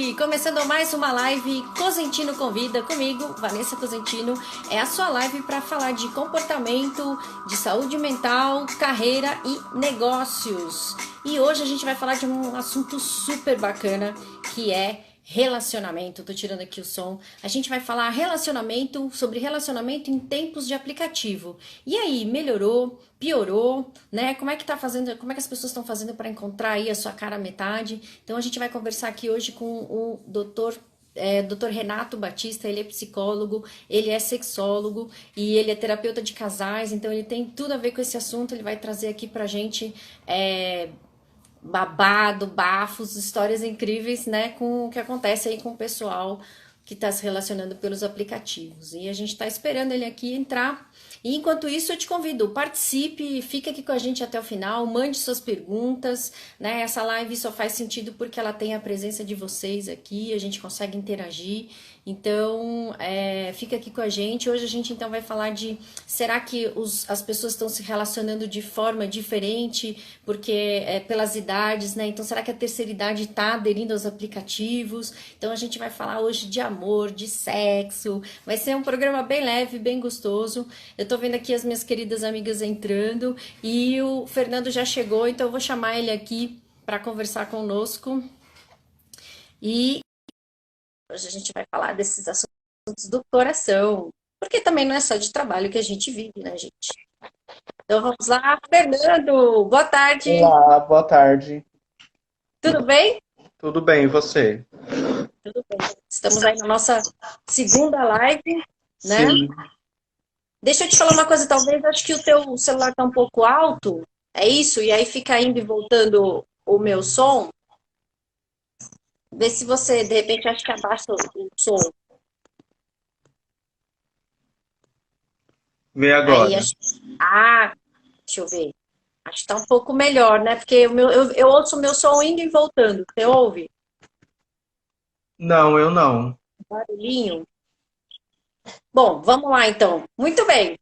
noite! Começando mais uma live Cosentino Convida comigo, Vanessa Cosentino. É a sua live para falar de comportamento, de saúde mental, carreira e negócios. E hoje a gente vai falar de um assunto super bacana que é relacionamento. Tô tirando aqui o som. A gente vai falar sobre relacionamento em tempos de aplicativo. E aí, melhorou? Piorou, né? Como é que tá fazendo? Como é que as pessoas estão fazendo para encontrar aí a sua cara metade? Então a gente vai conversar aqui hoje com o Dr. Renato Batista. Ele é psicólogo, ele é sexólogo e ele é terapeuta de casais, então ele tem tudo a ver com esse assunto. Ele vai trazer aqui pra gente babado, bafos, histórias incríveis, né, com o que acontece aí com o pessoal que está se relacionando pelos aplicativos. E a gente está esperando ele aqui entrar. E enquanto isso, eu te convido, participe, fique aqui com a gente até o final, mande suas perguntas, né? Essa live só faz sentido porque ela tem a presença de vocês aqui, a gente consegue interagir. Então, fica aqui com a gente. Hoje a gente então vai falar de, será que as pessoas estão se relacionando de forma diferente, porque pelas idades, né? Então, será que a terceira idade está aderindo aos aplicativos? Então, a gente vai falar hoje de amor, de sexo. Vai ser um programa bem leve, bem gostoso. Eu tô vendo aqui as minhas queridas amigas entrando e o Fernando já chegou, então eu vou chamar ele aqui para conversar conosco. E hoje a gente vai falar desses assuntos do coração, porque também não é só de trabalho que a gente vive, né, gente? Então vamos lá, Fernando, boa tarde, Olá, boa tarde. tudo bem? Tudo bem, e você? Tudo bem. Estamos aí na nossa segunda live, né? Sim. Deixa eu te falar uma coisa, talvez acho que o teu celular tá um pouco alto, é isso? E aí fica indo e voltando o meu som. Vê se você, de repente, acha que abaixa o som. Vê Aí, agora. deixa eu ver. Acho que tá um pouco melhor, né? Porque eu ouço o meu som indo e voltando. Você ouve? Não, eu não. Barulhinho. Bom, vamos lá então. Muito bem.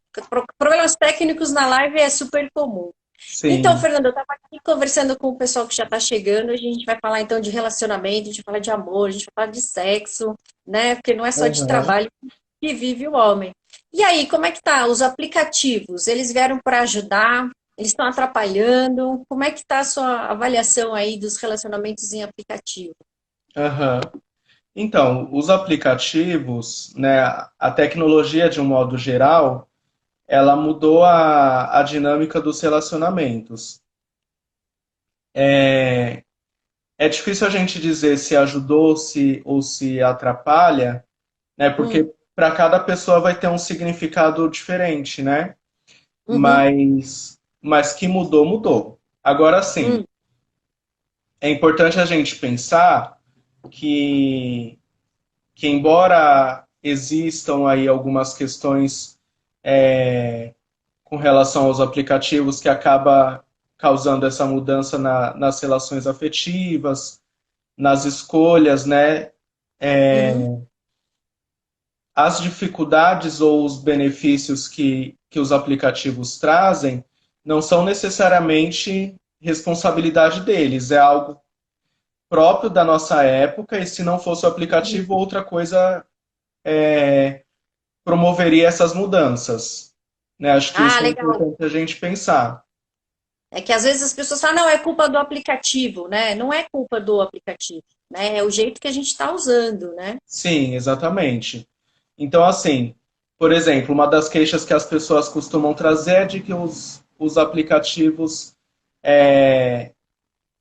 Problemas técnicos na live é super comum. Então, Sim. Fernanda, eu estava aqui conversando com o pessoal que já está chegando. A gente vai falar então de relacionamento, a gente vai falar de amor, a gente vai falar de sexo, né? Porque não é só de Aham. trabalho que vive o homem. E aí, como é que tá? Os aplicativos, eles vieram para ajudar? Eles estão atrapalhando? Como é que tá a sua avaliação aí dos relacionamentos em aplicativo? Aham. Então, os aplicativos, né, a tecnologia de um modo geral, ela mudou a dinâmica dos relacionamentos. É, é difícil a gente dizer se ajudou ou se atrapalha, né, Hum, porque para cada pessoa vai ter um significado diferente, né? uhum, Mas que mudou, mudou. Agora sim, hum, é importante a gente pensar que, que embora existam aí algumas questões com relação aos aplicativos que acaba causando essa mudança nas relações afetivas, nas escolhas, né? uhum. As dificuldades ou os benefícios que os aplicativos trazem não são necessariamente responsabilidade deles, é algo próprio da nossa época, e se não fosse o aplicativo, outra coisa promoveria essas mudanças. Né? Acho que Ah, isso é legal. importante a gente pensar. É que às vezes as pessoas falam, não, é culpa do aplicativo, né? Não é culpa do aplicativo, né? É o jeito que a gente está usando, né? Sim, exatamente. Então, assim, por exemplo, uma das queixas que as pessoas costumam trazer é de que os aplicativos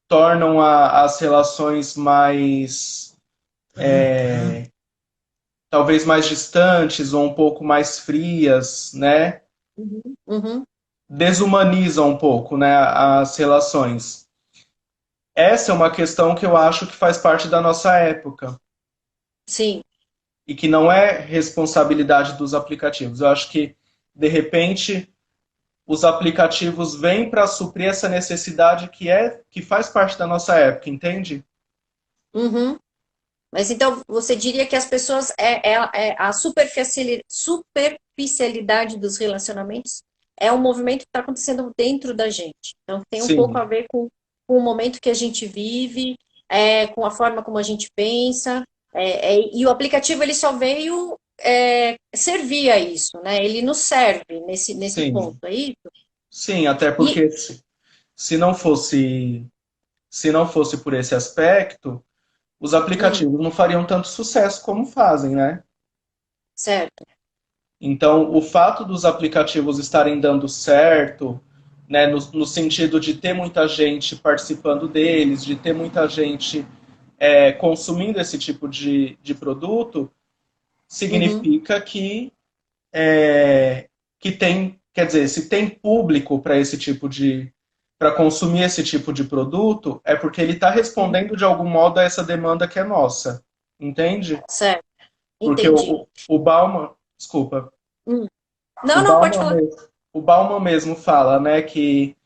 tornam as relações mais, talvez mais distantes ou um pouco mais frias, né? Uhum. Uhum. Desumanizam um pouco, né, as relações. Essa é uma questão que eu acho que faz parte da nossa época Sim. e que não é responsabilidade dos aplicativos. Eu acho que, de repente, os aplicativos vêm para suprir essa necessidade que faz parte da nossa época, entende? Uhum. Mas então você diria que as pessoas é a superficialidade dos relacionamentos é um movimento que está acontecendo dentro da gente. Então tem um pouco Sim, a ver com o momento que a gente vive. com a forma como a gente pensa. E o aplicativo ele só veio servir a isso, né? Ele nos serve nesse Sim, ponto, é isso? sim, até E, porque se não fosse, se não fosse por esse aspecto, os hum, aplicativos não fariam tanto sucesso como fazem, né? certo. Então, o fato dos aplicativos estarem dando certo, né, no sentido de ter muita gente participando deles, de ter muita gente consumindo esse tipo de produto, Uhum, significa que tem, quer dizer, se tem público para esse tipo para consumir esse tipo de produto, é porque ele está uhum, respondendo de algum modo a essa demanda que é nossa, entende? certo, Porque entendi. o Bauman, desculpa, Hum. o Não, não, pode Bauman falar. mesmo, o Bauman mesmo fala, né, que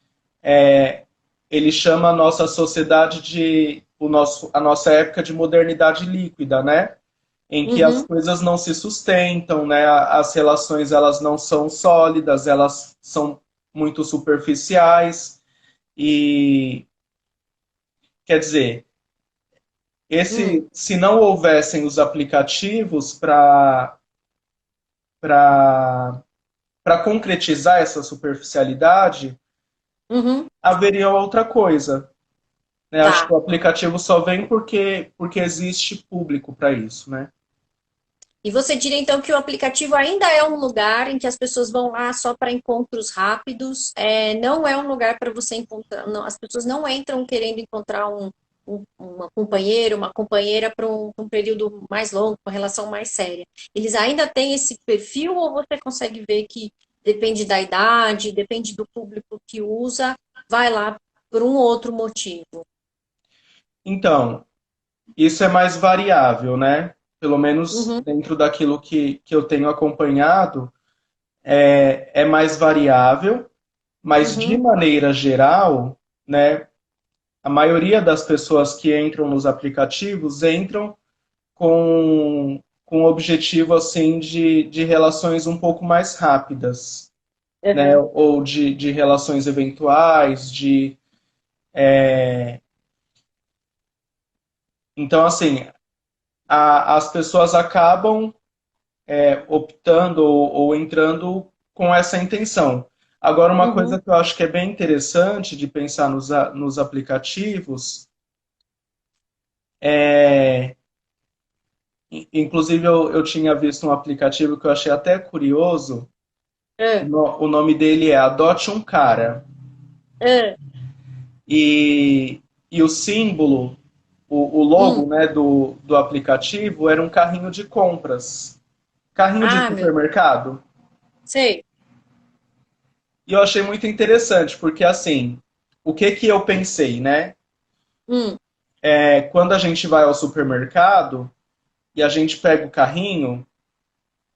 é, ele chama a nossa sociedade a nossa época de modernidade líquida, né? Em que as Uhum, coisas não se sustentam, né? As relações elas não são sólidas, elas são muito superficiais e quer dizer, hum, se não houvessem os aplicativos para para concretizar essa superficialidade, uhum, haveria outra coisa. Né? Acho que tá. o aplicativo só vem porque existe público para isso, né? E você diria então que o aplicativo ainda é um lugar em que as pessoas vão lá só para encontros rápidos, não é um lugar para você encontrar, não, as pessoas não entram querendo encontrar uma companheira, uma companheira para um período mais longo, uma relação mais séria. Eles ainda têm esse perfil ou você consegue ver que depende da idade, depende do público que usa, vai lá por um outro motivo? Então, isso é mais variável, né? Pelo menos Uhum, dentro daquilo que eu tenho acompanhado, é mais variável, mas de uhum, maneira geral, né, a maioria das pessoas que entram nos aplicativos entram com o objetivo assim de relações um pouco mais rápidas, né? uhum, Ou de relações eventuais, então assim, as pessoas acabam optando ou entrando com essa intenção. Agora, uma uhum, coisa que eu acho que é bem interessante de pensar nos aplicativos é. Inclusive, eu tinha visto um aplicativo que eu achei até curioso. uhum, O nome dele é Adote um Cara. uhum, E o símbolo, o uhum. logo, né, do aplicativo era um carrinho de compras. Carrinho de Ah, meu, supermercado. sei. E eu achei muito interessante, porque assim, o que que eu pensei, né? Hum, Quando a gente vai ao supermercado e a gente pega o carrinho,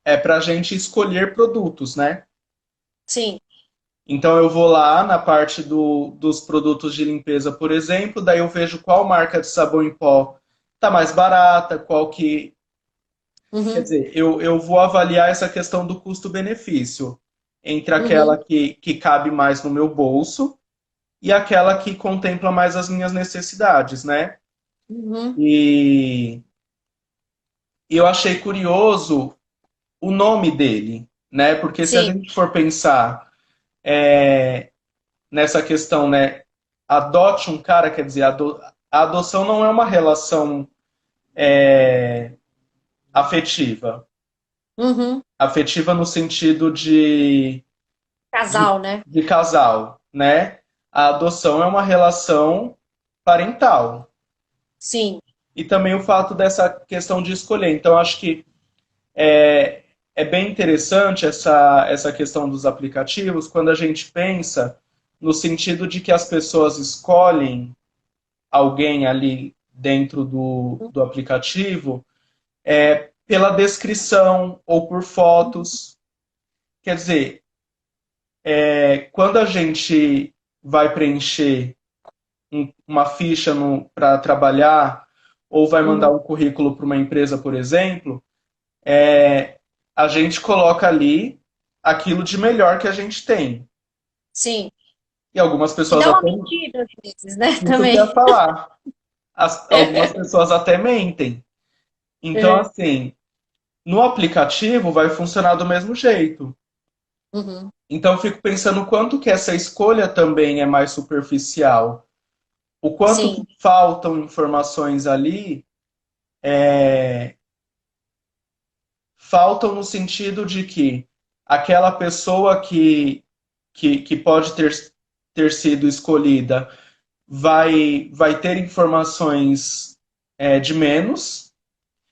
é para a gente escolher produtos, né? sim. Então eu vou lá na parte dos produtos de limpeza, por exemplo, daí eu vejo qual marca de sabão em pó tá mais barata, qual que. Quer Uhum, dizer, eu vou avaliar essa questão do custo-benefício entre aquela uhum, que cabe mais no meu bolso e aquela que contempla mais as minhas necessidades, né? uhum. E eu achei curioso o nome dele, né? Porque se a Sim. gente for pensar nessa questão, né? Adote um cara, quer dizer, a adoção não é uma relação afetiva. Uhum. Afetiva no sentido Casal, né? de casal, né? A adoção é uma relação parental. Sim. E também o fato dessa questão de escolher. Então, acho que é bem interessante essa questão dos aplicativos quando a gente pensa no sentido de que as pessoas escolhem alguém ali dentro do aplicativo pela descrição ou por fotos. Quer dizer, quando a gente vai preencher uma ficha para trabalhar ou vai mandar Uhum. um currículo para uma empresa, por exemplo, a gente coloca ali aquilo de melhor que a gente tem. Sim. E algumas Que pessoas dá uma até mentira às vezes, né? isso que eu ia Também. falar. algumas pessoas até mentem. Então, É. assim, no aplicativo vai funcionar do mesmo jeito. Uhum. Então, eu fico pensando o quanto que essa escolha também é mais superficial. O quanto que Sim. faltam informações ali, faltam no sentido de que aquela pessoa que pode ter sido escolhida vai ter informações de menos,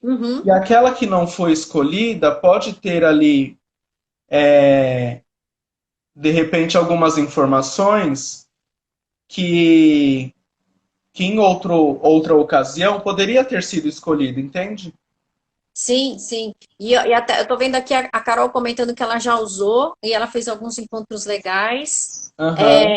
Uhum. e aquela que não foi escolhida pode ter ali, de repente, algumas informações que, que em outra ocasião poderia ter sido escolhida, entende? Sim, sim. E até eu tô vendo aqui a Carol comentando que ela já usou e ela fez alguns encontros legais. Aham,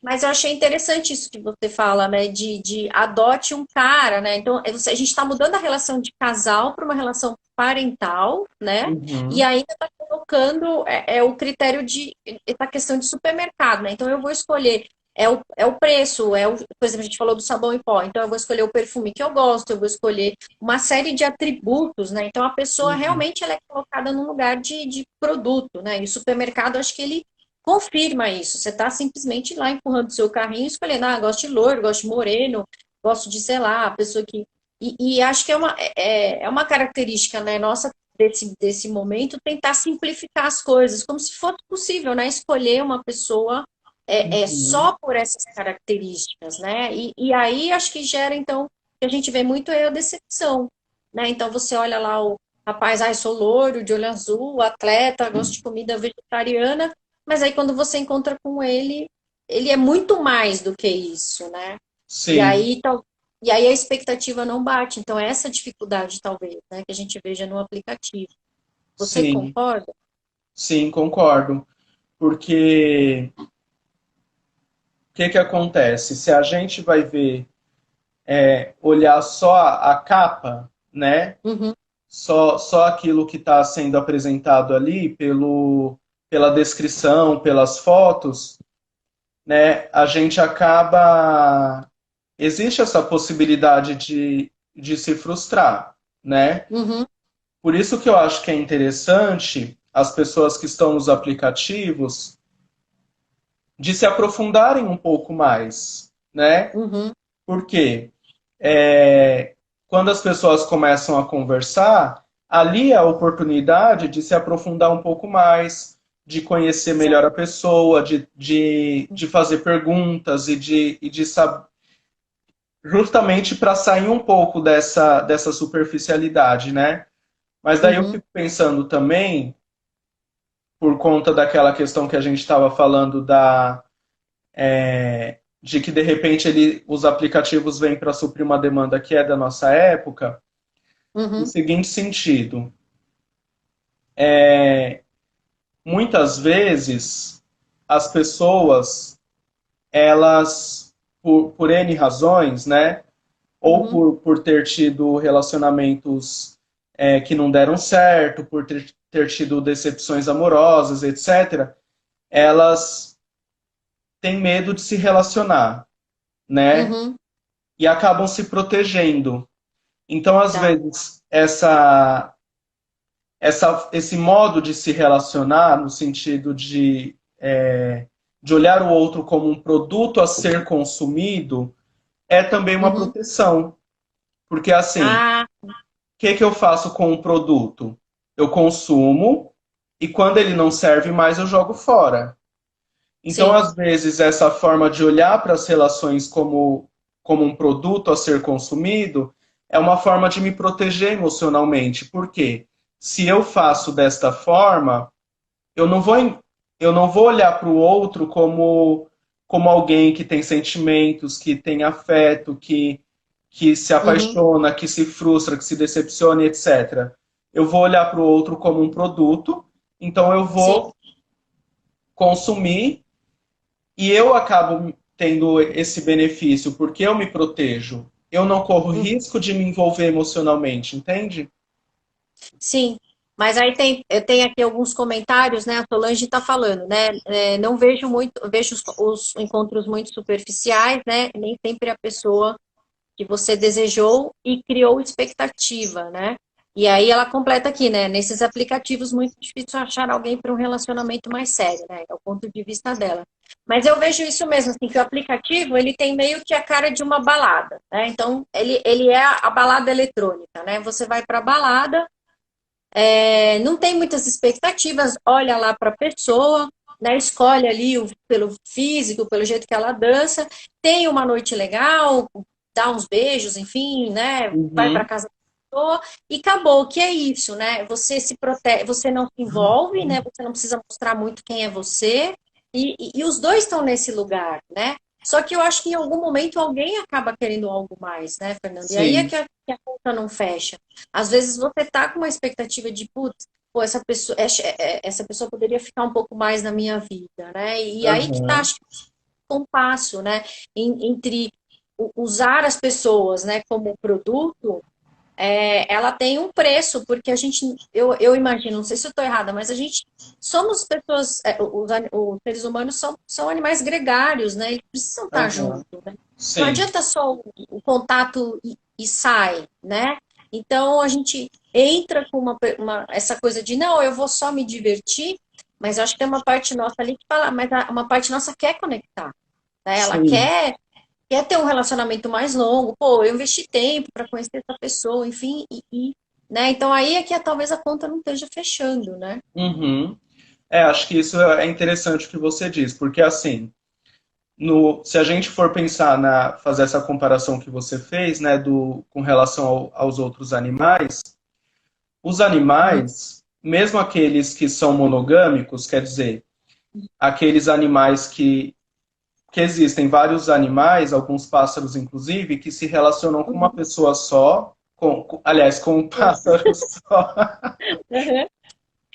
Mas eu achei interessante isso que você fala, né? De adote um cara, né? Então, a gente está mudando a relação de casal para uma relação parental, né? E uhum, ainda está colocando o critério de essa questão de supermercado, né? Então eu vou escolher é o preço, por exemplo, a gente falou do sabão em pó, então eu vou escolher o perfume que eu gosto, eu vou escolher uma série de atributos, né? Então a pessoa uhum. realmente ela é colocada num lugar de produto, né? E o supermercado, acho que ele confirma isso. Você está simplesmente lá empurrando o seu carrinho, e escolhendo, gosto de loiro, gosto de moreno, gosto de, sei lá, a pessoa que. E acho que é uma característica, né, nossa desse momento, tentar simplificar as coisas, como se fosse possível, né? Escolher uma pessoa Uhum. só por essas características, né? E aí acho que gera, então, o que a gente vê muito é a decepção, né? Então você olha lá o rapaz, sou loiro, de olho azul, atleta, gosto de comida vegetariana, mas aí quando você encontra com ele, ele é muito mais do que isso, né? E Sim, aí, e aí a expectativa não bate. Então, é essa dificuldade, talvez, né, que a gente veja no aplicativo. Você sim, concorda? sim, concordo. Porque o que que acontece? Se a gente vai ver, olhar só a capa, né? Uhum, Só aquilo que está sendo apresentado ali pela descrição, pelas fotos, né? A gente acaba. Existe essa possibilidade de se frustrar, né? uhum, Por isso que eu acho que é interessante as pessoas que estão nos aplicativos de se aprofundarem um pouco mais, né? uhum, Por quê? É, quando as pessoas começam a conversar, ali é a oportunidade de se aprofundar um pouco mais, de conhecer melhor exato. a pessoa, de fazer perguntas e de saber, justamente para sair um pouco dessa superficialidade, né? Mas daí eu Uhum, fico pensando também, por conta daquela questão que a gente estava falando de que de repente os aplicativos vêm para suprir uma demanda que é da nossa época, no uhum, seguinte sentido: muitas vezes as pessoas, elas, por N razões, né, ou uhum, por ter tido relacionamentos que não deram certo, por ter tido decepções amorosas, etc., elas têm medo de se relacionar, né, uhum, e acabam se protegendo. Então, às tá. vezes, esse modo de se relacionar, no sentido de olhar o outro como um produto a ser consumido, é também uma Uhum. proteção. Porque, assim, o Ah, que eu faço com o produto? Eu consumo e quando ele não serve mais, eu jogo fora. Então, sim. às vezes, essa forma de olhar para as relações como um produto a ser consumido é uma forma de me proteger emocionalmente. Por quê? Se eu faço desta forma, eu não vou, eu não vou olhar para o outro como alguém que tem sentimentos, que tem afeto, que se Uhum, apaixona, que se frustra, que se decepciona, etc. Eu vou olhar para o outro como um produto, então eu sim. vou consumir e eu acabo tendo esse benefício porque eu me protejo. Eu não corro Uhum. risco de me envolver emocionalmente, entende? Sim, mas aí eu tenho aqui alguns comentários, né? A Solange está falando, né? Não vejo muito, vejo os encontros muito superficiais, né? Nem sempre a pessoa que você desejou e criou expectativa, né? E aí ela completa aqui, né? Nesses aplicativos, muito difícil achar alguém para um relacionamento mais sério, né? É o ponto de vista dela. Mas eu vejo isso mesmo, assim, que o aplicativo, ele tem meio que a cara de uma balada, né? Então, ele é a balada eletrônica, né? Você vai para a balada, não tem muitas expectativas, olha lá para a pessoa, né? Escolhe ali pelo físico, pelo jeito que ela dança, tem uma noite legal, dá uns beijos, enfim, né? Vai para Uhum. casa da pessoa e acabou. Que é isso, né? Você se protege, você não se envolve, né? Você não precisa mostrar muito quem é você e os dois estão nesse lugar, né? Só que eu acho que em algum momento alguém acaba querendo algo mais, né, Fernando? E aí é Sim. que a conta não fecha. Às vezes você tá com uma expectativa de, putz, pô, essa pessoa poderia ficar um pouco mais na minha vida, né? E aí que tá, Aham. acho que, um compasso, né? Entre usar as pessoas, né, como produto, ela tem um preço, porque a gente, eu imagino, não sei se eu estou errada, mas a gente somos pessoas, os seres humanos são animais gregários, né? Eles precisam estar Aham. juntos, né? Não Sim. adianta só o contato e sai, né? Então a gente entra com essa coisa de não, eu vou só me divertir, mas eu acho que tem uma parte nossa ali que fala, mas uma parte nossa quer conectar, né? Ela Sim. quer ter um relacionamento mais longo, pô, eu investi tempo para conhecer essa pessoa, enfim, né? Então aí é que talvez a conta não esteja fechando, né? Uhum. Acho que isso é interessante o que você diz, porque assim, se a gente for pensar fazer essa comparação que você fez, né, com relação aos outros animais, os Uhum, animais, mesmo aqueles que são monogâmicos, quer dizer, aqueles animais que existem vários animais, alguns pássaros inclusive, que se relacionam com uma uhum, pessoa só, aliás, com um sim. pássaro só, Uhum,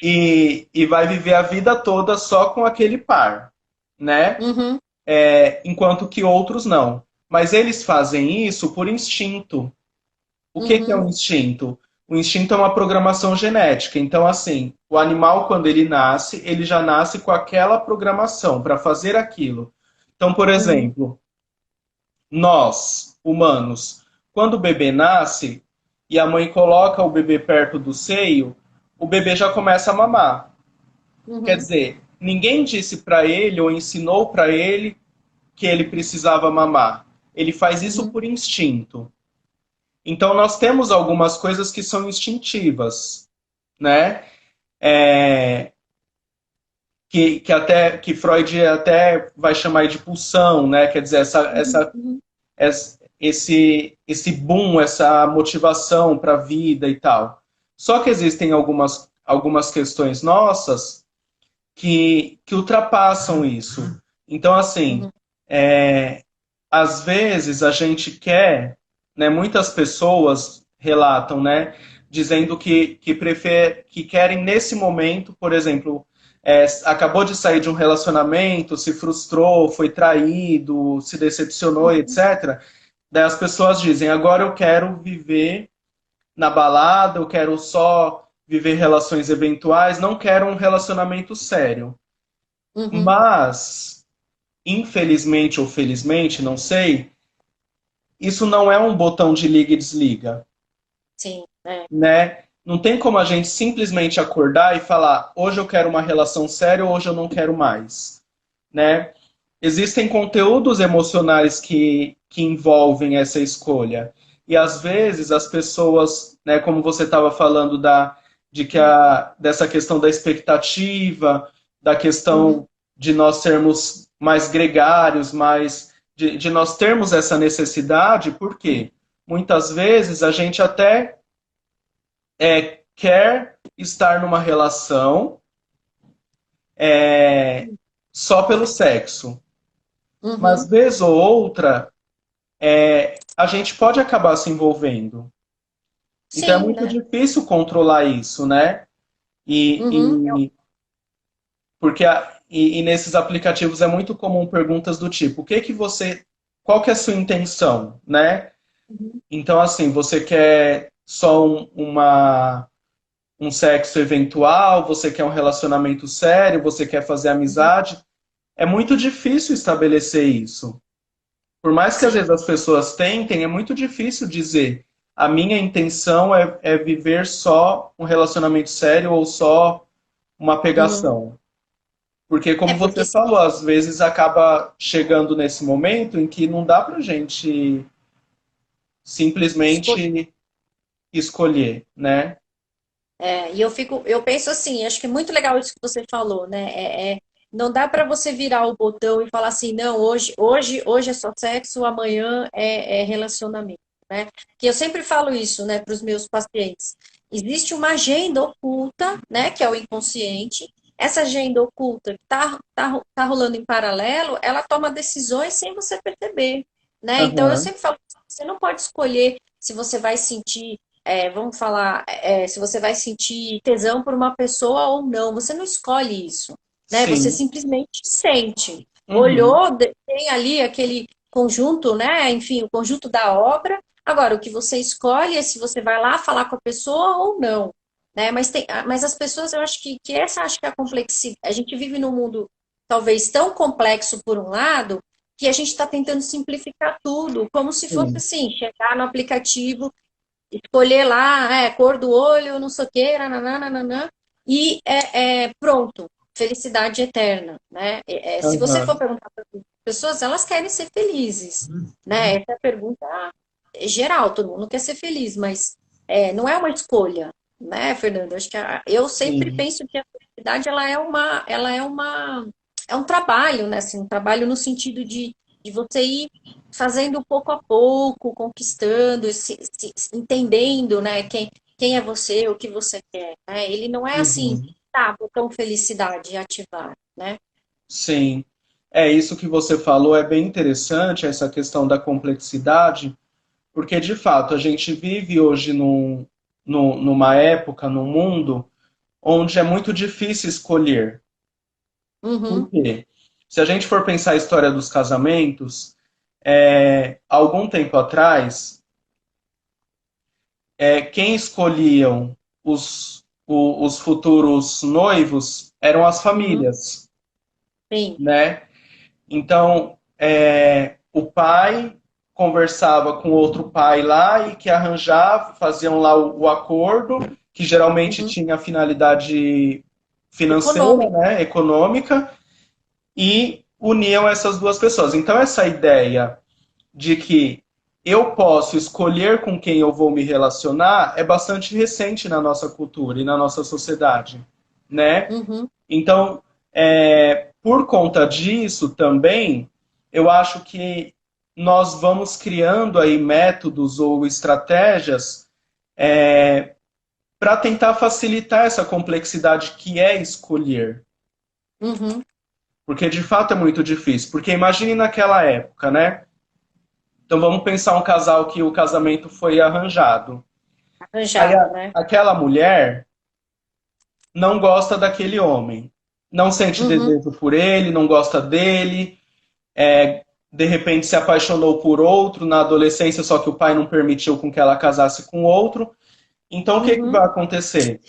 e vai viver a vida toda só com aquele par, né? uhum, Enquanto que outros não. Mas eles fazem isso por instinto. O que é uhum, o instinto? O instinto é uma programação genética. Então, assim, o animal, quando ele nasce, ele já nasce com aquela programação para fazer aquilo. Então, por uhum, exemplo, nós, humanos, quando o bebê nasce e a mãe coloca o bebê perto do seio, o bebê já começa a mamar. Quer uhum, dizer, ninguém disse para ele ou ensinou para ele que ele precisava mamar. Ele faz isso uhum, por instinto. Então nós temos algumas coisas que são instintivas, né? É, que Freud até vai chamar de pulsão, né? Quer dizer, uhum, esse boom, essa motivação para a vida e tal. Só que existem algumas questões nossas que ultrapassam isso. Então, assim, uhum, é, às vezes a gente quer, né, muitas pessoas relatam, né, dizendo que querem nesse momento, por exemplo, acabou de sair de um relacionamento, se frustrou, foi traído, se decepcionou, uhum, etc. Daí as pessoas dizem, agora eu quero viver na balada, eu quero só viver relações eventuais, não quero um relacionamento sério. uhum. Mas, infelizmente ou felizmente, não sei, isso não é um botão de liga e desliga, Sim, né? Não tem como a gente simplesmente acordar e falar, hoje eu quero uma relação séria, hoje eu não quero mais, né? Existem conteúdos emocionais que envolvem essa escolha. E às vezes as pessoas, né, como você estava falando dessa questão da expectativa, da uhum, questão de nós sermos mais gregários, de nós termos essa necessidade, por quê? Muitas vezes a gente até quer estar numa relação é, só pelo sexo. Mas uhum. vez ou outra, a gente pode acabar se envolvendo. Então é Sim, muito né? difícil controlar isso, né? E, Uhum, e porque e nesses aplicativos é muito comum perguntas do tipo, qual que é a sua intenção, né? uhum, Então assim, você quer só um sexo eventual, você quer um relacionamento sério, você quer fazer uhum. amizade? É muito difícil estabelecer isso. Por mais que às vezes sim. as pessoas tentem, é muito difícil dizer a minha intenção é viver só um relacionamento sério ou só uma Uhum. pegação. Porque, É como porque você falou, às vezes acaba chegando nesse momento em que não dá pra gente simplesmente escolher, né? e eu penso assim, acho que é muito legal isso que você falou, né? Não dá para você virar o botão e falar assim, não, hoje é só sexo, amanhã é relacionamento, né? Que eu sempre falo isso, né, para os meus pacientes. Existe uma agenda oculta, né, que é o inconsciente. Essa agenda oculta que tá rolando em paralelo, ela toma decisões sem você perceber, né? Então eu Aham. sempre falo, você não pode escolher se você vai sentir vamos falar, se você vai sentir tesão por uma pessoa ou não, você não escolhe isso, né? Você Sim. simplesmente sente. Uhum. Olhou, tem ali aquele conjunto, né? Enfim, o conjunto da obra. Agora, o que você escolhe é se você vai lá falar com a pessoa ou não, né? Mas as pessoas, eu acho que essa acho que é a complexidade. A gente vive num mundo talvez tão complexo por um lado, que a gente está tentando simplificar tudo, como se fosse Sim. assim, chegar no aplicativo escolher lá, cor do olho, não sei o quê, nananana, e pronto, felicidade eterna, né? Se você for Aham. perguntar para as pessoas, elas querem ser felizes, né? Essa é a pergunta geral, todo mundo quer ser feliz, mas não é uma escolha, né, Fernando? Acho que eu sempre Sim. penso que a felicidade é um trabalho, né? Assim, um trabalho no sentido de você ir fazendo pouco a pouco, conquistando, entendendo, né, quem é você, o que você quer, né? Ele não é assim, Uhum. tá, botão felicidade e ativar, né? Sim. É isso que você falou, é bem interessante, essa questão da complexidade, porque de fato a gente vive hoje numa época, num mundo, onde é muito difícil escolher. Por Uhum, quê? Se a gente for pensar a história dos casamentos, algum tempo atrás, quem escolhiam os futuros noivos eram as uhum, famílias, sim, né? Então, o pai conversava com outro pai lá e que arranjava, faziam lá o acordo, que geralmente uhum. tinha finalidade financeira, Econômico. né, econômica, e uniam essas duas pessoas. Então, essa ideia de que eu posso escolher com quem eu vou me relacionar é bastante recente na nossa cultura e na nossa sociedade, né? Uhum, Então, por conta disso também, eu acho que nós vamos criando aí métodos ou estratégias para tentar facilitar essa complexidade que é escolher. uhum. Porque de fato é muito difícil. Porque imagine naquela época, né? Então vamos pensar um casal que o casamento foi arranjado. Aí Arranjado, né? aquela mulher não gosta daquele homem, não sente Uhum, desejo por ele, não gosta dele, de repente se apaixonou por outro na adolescência, só que o pai não permitiu com que ela casasse com outro. Então o que, que uhum. vai acontecer?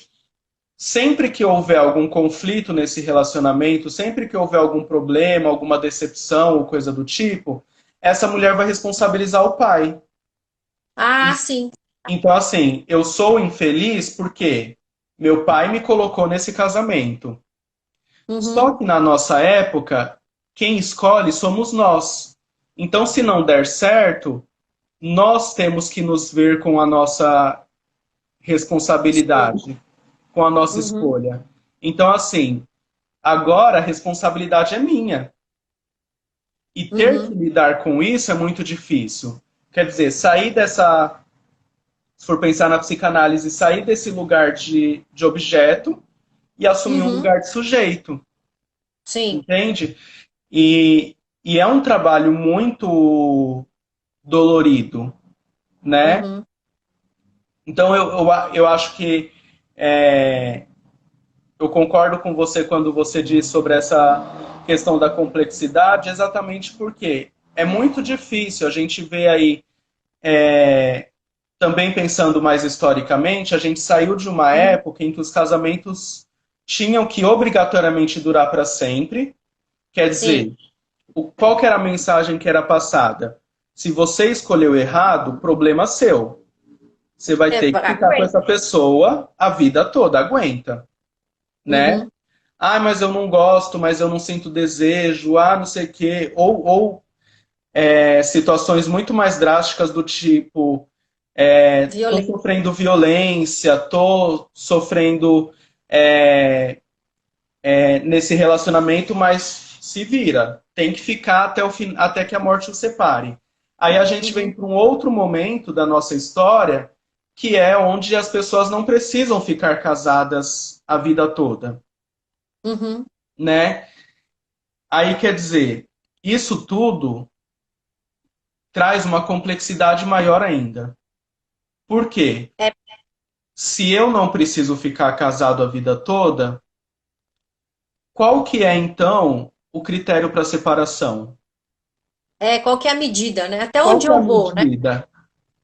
Sempre que houver algum conflito nesse relacionamento, sempre que houver algum problema, alguma decepção ou coisa do tipo, essa mulher vai responsabilizar o pai. Ah, sim. Então, assim, eu sou infeliz porque meu pai me colocou nesse casamento. Uhum. Só que na nossa época, quem escolhe somos nós. Então, se não der certo, nós temos que nos ver com a nossa Escolha. responsabilidade, com a nossa Uhum, escolha. Então, assim, agora a responsabilidade é minha. E ter que uhum, lidar com isso é muito difícil. Quer dizer, sair dessa, se for pensar na psicanálise, sair desse lugar de objeto e assumir um uhum. lugar de sujeito, Sim. entende? E é um trabalho muito dolorido, né? Uhum, Então eu acho que é, eu concordo com você quando você diz sobre essa questão da complexidade, exatamente porque é muito difícil a gente ver aí, também pensando mais historicamente, a gente saiu de uma uhum. época em que os casamentos tinham que obrigatoriamente durar para sempre. Quer Sim. dizer, qual que era a mensagem que era passada? Se você escolheu errado, problema seu. Você vai ter que ficar com essa Aguenta. pessoa a vida toda, aguenta, né? Uhum, Ah, mas eu não gosto, mas eu não sinto desejo, ah, não sei o quê. Ou situações muito mais drásticas do tipo, tô violenta. sofrendo violência, tô sofrendo é, nesse relacionamento, mas se vira. Tem que ficar até o fim, até que a morte o separe. Aí a gente vem Uhum, para um outro momento da nossa história, que é onde as pessoas não precisam ficar casadas a vida toda, uhum. né? Aí quer dizer, isso tudo traz uma complexidade maior ainda. Por quê? É, Se eu não preciso ficar casado a vida toda, qual que é então o critério para separação? qual que é a medida, né? Até Qual onde que é a eu vou, né? medida?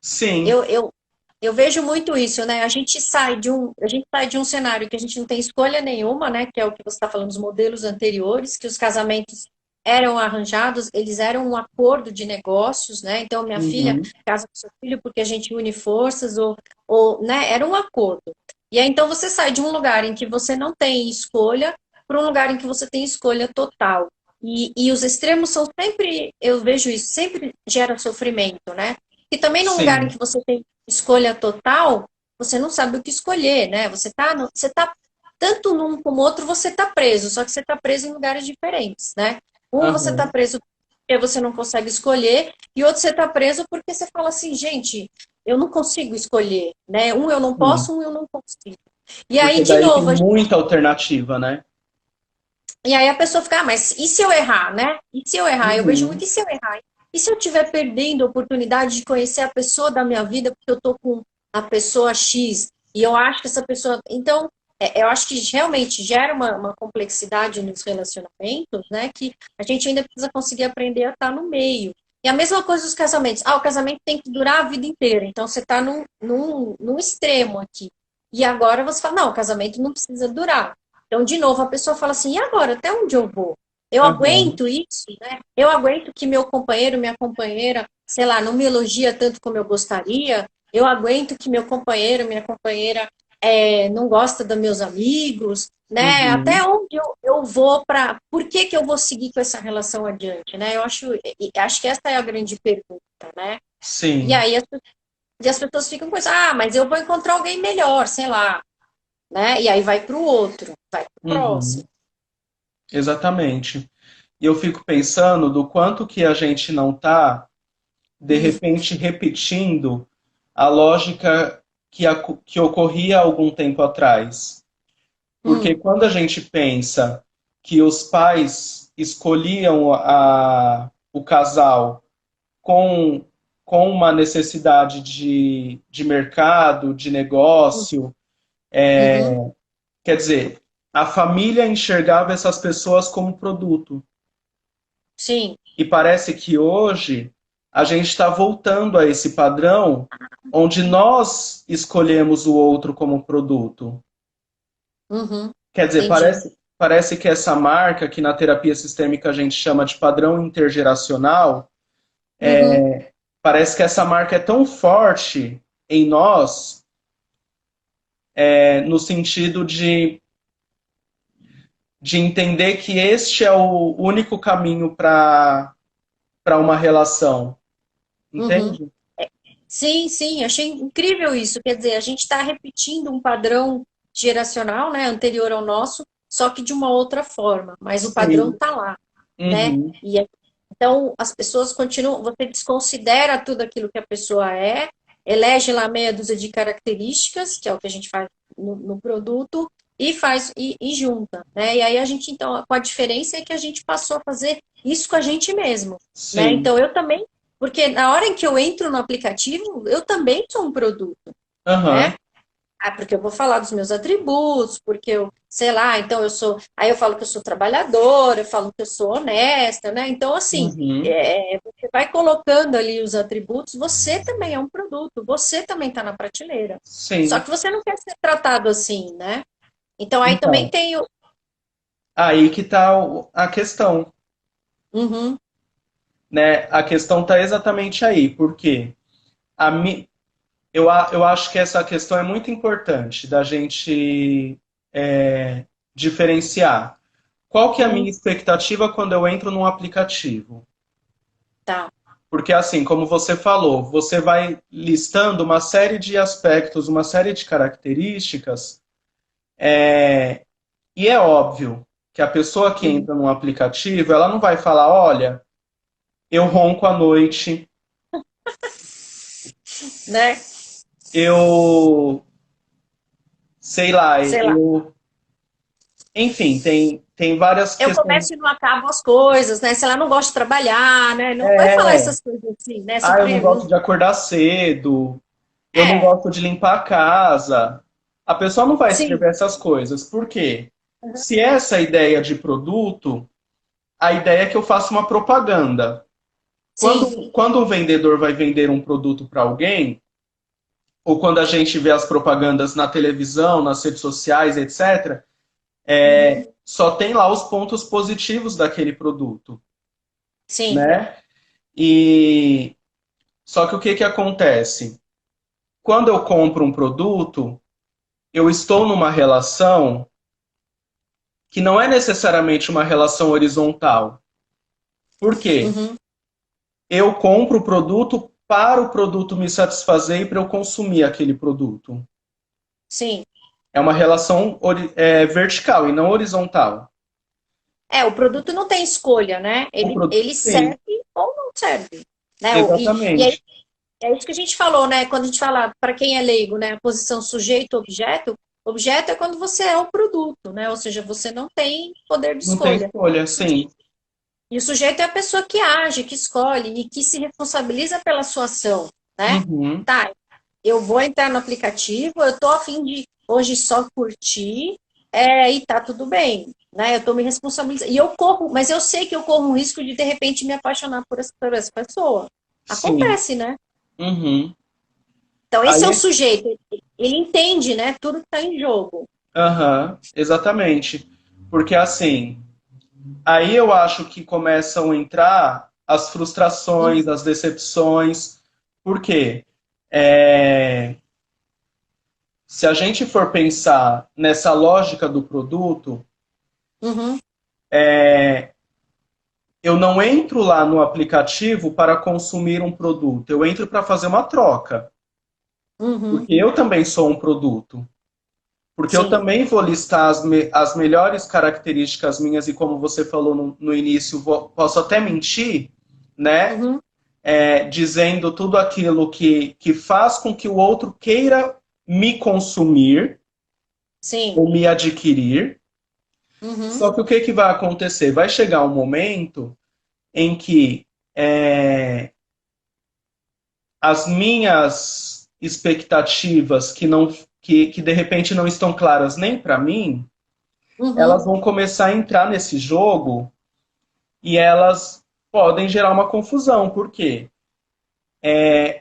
Sim, Eu, eu, eu vejo muito isso, né? A gente sai de um cenário que a gente não tem escolha nenhuma, né? Que é o que você está falando, os modelos anteriores, que os casamentos eram arranjados, eles eram um acordo de negócios, né? Então, minha filha uhum, casa com seu filho porque a gente une forças, ou, né? Era um acordo. E aí, então, você sai de um lugar em que você não tem escolha para um lugar em que você tem escolha total. E os extremos são sempre, eu vejo isso, sempre gera sofrimento, né? E também num lugar em sim, que você tem escolha total, você não sabe o que escolher, né? Você tá tanto num como outro, você tá preso, só que você tá preso em lugares diferentes, né? Um você tá aham, preso porque você não consegue escolher, e outro você tá preso porque você fala assim, gente, eu não consigo escolher, né? Um eu não sim. posso, um eu não consigo. E aí, Porque de daí tem novo, muita alternativa, né? e aí a pessoa fica, ah, mas e se eu errar, né? E se eu errar? Eu vejo muito, Uhum, e se eu errar? E se eu estiver perdendo a oportunidade de conhecer a pessoa da minha vida porque eu tô com a pessoa X e eu acho que essa pessoa. Então, eu acho que realmente gera uma complexidade nos relacionamentos, né? Que a gente ainda precisa conseguir aprender a estar no meio. E a mesma coisa dos casamentos. Ah, o casamento tem que durar a vida inteira. Então, você está num extremo aqui. E agora você fala, não, o casamento não precisa durar. Então, de novo, a pessoa fala assim: e agora? Até onde eu vou? Eu aham, aguento isso, né? Eu aguento que meu companheiro, minha companheira, sei lá, não me elogia tanto como eu gostaria. Eu aguento que meu companheiro, minha companheira não gosta dos meus amigos, né? Até uhum, onde eu vou para. Por que que eu vou seguir com essa relação adiante, né? Eu acho que essa é a grande pergunta, né? E sim, aí as pessoas ficam com isso: ah, mas eu vou encontrar alguém melhor, sei lá, né? E aí vai para o outro, vai para o uhum, próximo. exatamente. E eu fico pensando do quanto que a gente não está, de Hum, repente, repetindo a lógica que ocorria há algum tempo atrás. Porque hum, quando a gente pensa que os pais escolhiam o casal com, com uma necessidade de mercado, de negócio, uhum, quer dizer, a família enxergava essas pessoas como produto. sim, E parece que hoje a gente está voltando a esse padrão onde nós escolhemos o outro como produto. uhum, Quer dizer, entendi. parece que essa marca, que na terapia sistêmica a gente chama de padrão intergeracional, Uhum, parece que essa marca é tão forte em nós, no sentido de entender que este é o único caminho para uma relação. uhum. Entende? Sim, sim, achei incrível isso. Quer dizer, a gente está repetindo um padrão geracional, né, anterior ao nosso, só que de uma outra forma, mas o padrão Sim. está lá, né? Uhum. Então as pessoas continuam, você desconsidera tudo aquilo que a pessoa elege lá meia dúzia de características, que é o que a gente faz no produto, e faz e junta, né? E aí a gente, então, com a diferença é que a gente passou a fazer isso com a gente mesmo, né? Sim. Então eu também, porque na hora em que eu entro no aplicativo, eu também sou um produto, Aham. né? Ah, porque eu vou falar dos meus atributos, porque eu, sei lá, então eu sou. Aí eu falo que eu sou trabalhadora, eu falo que eu sou honesta, né? Então, assim, Uhum. você vai colocando ali os atributos, você também é um produto, você também está na prateleira. Só Sim. que você não quer ser tratado assim, né? Então aí também Então, tem o. aí que está a questão. Uhum, né? A questão está exatamente aí, porque a mi... eu acho que essa questão é muito importante da gente diferenciar. Qual que é a minha Uhum, expectativa quando eu entro num aplicativo? tá. Porque assim, como você falou, você vai listando uma série de aspectos, uma série de características, e é óbvio que a pessoa que Uhum, entra num aplicativo, ela não vai falar, olha, eu ronco à noite, né? eu sei lá, Sei lá. enfim, tem várias Eu questões. começo e não acabo as coisas, né? Se ela não gosta de trabalhar, né? Não vai falar É, essas coisas assim, né? ah, eu não gosto Não... de acordar cedo, eu não É, gosto de limpar a casa. A pessoa não vai sim. escrever essas coisas. Por quê? Uhum. Se essa é a ideia de produto, a ideia é que eu faça uma propaganda. Sim. Quando um vendedor vai vender um produto para alguém, ou quando a gente vê as propagandas na televisão, nas redes sociais, etc., Uhum. só tem lá os pontos positivos daquele produto, Sim. né? E só que o que que acontece? Quando eu compro um produto, eu estou numa relação que não é necessariamente uma relação horizontal. Por quê? Uhum. Eu compro o produto para o produto me satisfazer e para eu consumir aquele produto. Sim. É uma relação vertical e não horizontal. É, o produto não tem escolha, né? O Ele Sim, serve ou não serve, né? exatamente. É isso que a gente falou, né? Quando a gente fala, para quem é leigo, né? A posição sujeito-objeto, objeto é quando você é o produto, né? Ou seja, você não tem poder de Não tem escolha. escolha, sim. E o sujeito é a pessoa que age, que escolhe e que se responsabiliza pela sua ação, né? Uhum, Tá, eu vou entrar no aplicativo, eu tô a fim de hoje só curtir, e tá tudo bem, né? Eu tô me responsabilizando. E eu corro, mas eu sei que eu corro um risco de repente me apaixonar por essa pessoa. sim. Acontece, né? Uhum. Então, esse é o Aí, sujeito. Ele entende, né? Tudo que tá em jogo. aham, exatamente. Porque assim, aí eu acho que começam a entrar as frustrações, as decepções. Por quê? É, se a gente for pensar nessa lógica do produto, Uhum, eu não entro lá no aplicativo para consumir um produto, eu entro para fazer uma troca. uhum, Porque eu também sou um produto. Porque eu sim. também vou listar as melhores características minhas, e como você falou no início, posso até mentir, né? Uhum, Dizendo tudo aquilo que faz com que o outro queira me consumir sim. ou me adquirir. Uhum, Só que o que, que vai acontecer? Vai chegar um momento em que as minhas expectativas que de repente não estão claras nem para mim, uhum, elas vão começar a entrar nesse jogo e elas podem gerar uma confusão. Por quê?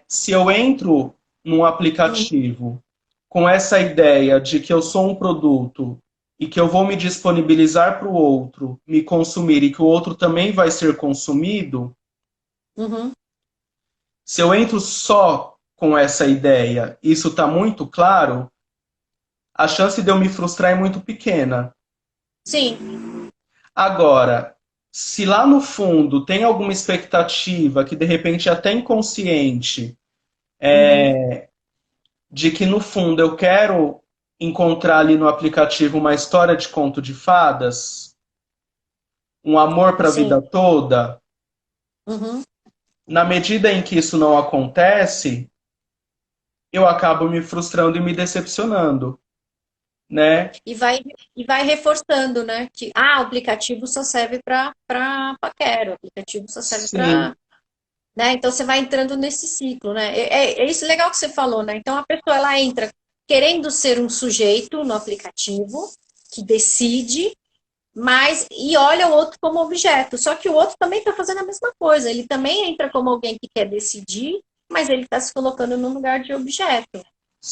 Se eu entro num uhum, aplicativo com essa ideia de que eu sou um produto e que eu vou me disponibilizar para o outro me consumir e que o outro também vai ser consumido, uhum. se eu entro só com essa ideia, isso está muito claro, a chance de eu me frustrar é muito pequena. Sim. Agora, se lá no fundo tem alguma expectativa que de repente é até inconsciente, Uhum, de que no fundo eu quero encontrar ali no aplicativo uma história de conto de fadas, um amor para a vida sim. toda, Uhum. na medida em que isso não acontece, eu acabo me frustrando e me decepcionando, né? E vai, e vai reforçando, né? Que o aplicativo só serve para paquera, o aplicativo só serve Sim, para. Né? Então você vai entrando nesse ciclo, né? É isso legal que você falou, né? Então a pessoa ela entra querendo ser um sujeito no aplicativo que decide, mas e olha o outro como objeto. Só que o outro também está fazendo a mesma coisa. Ele também entra como alguém que quer decidir, mas ele está se colocando no lugar de objeto.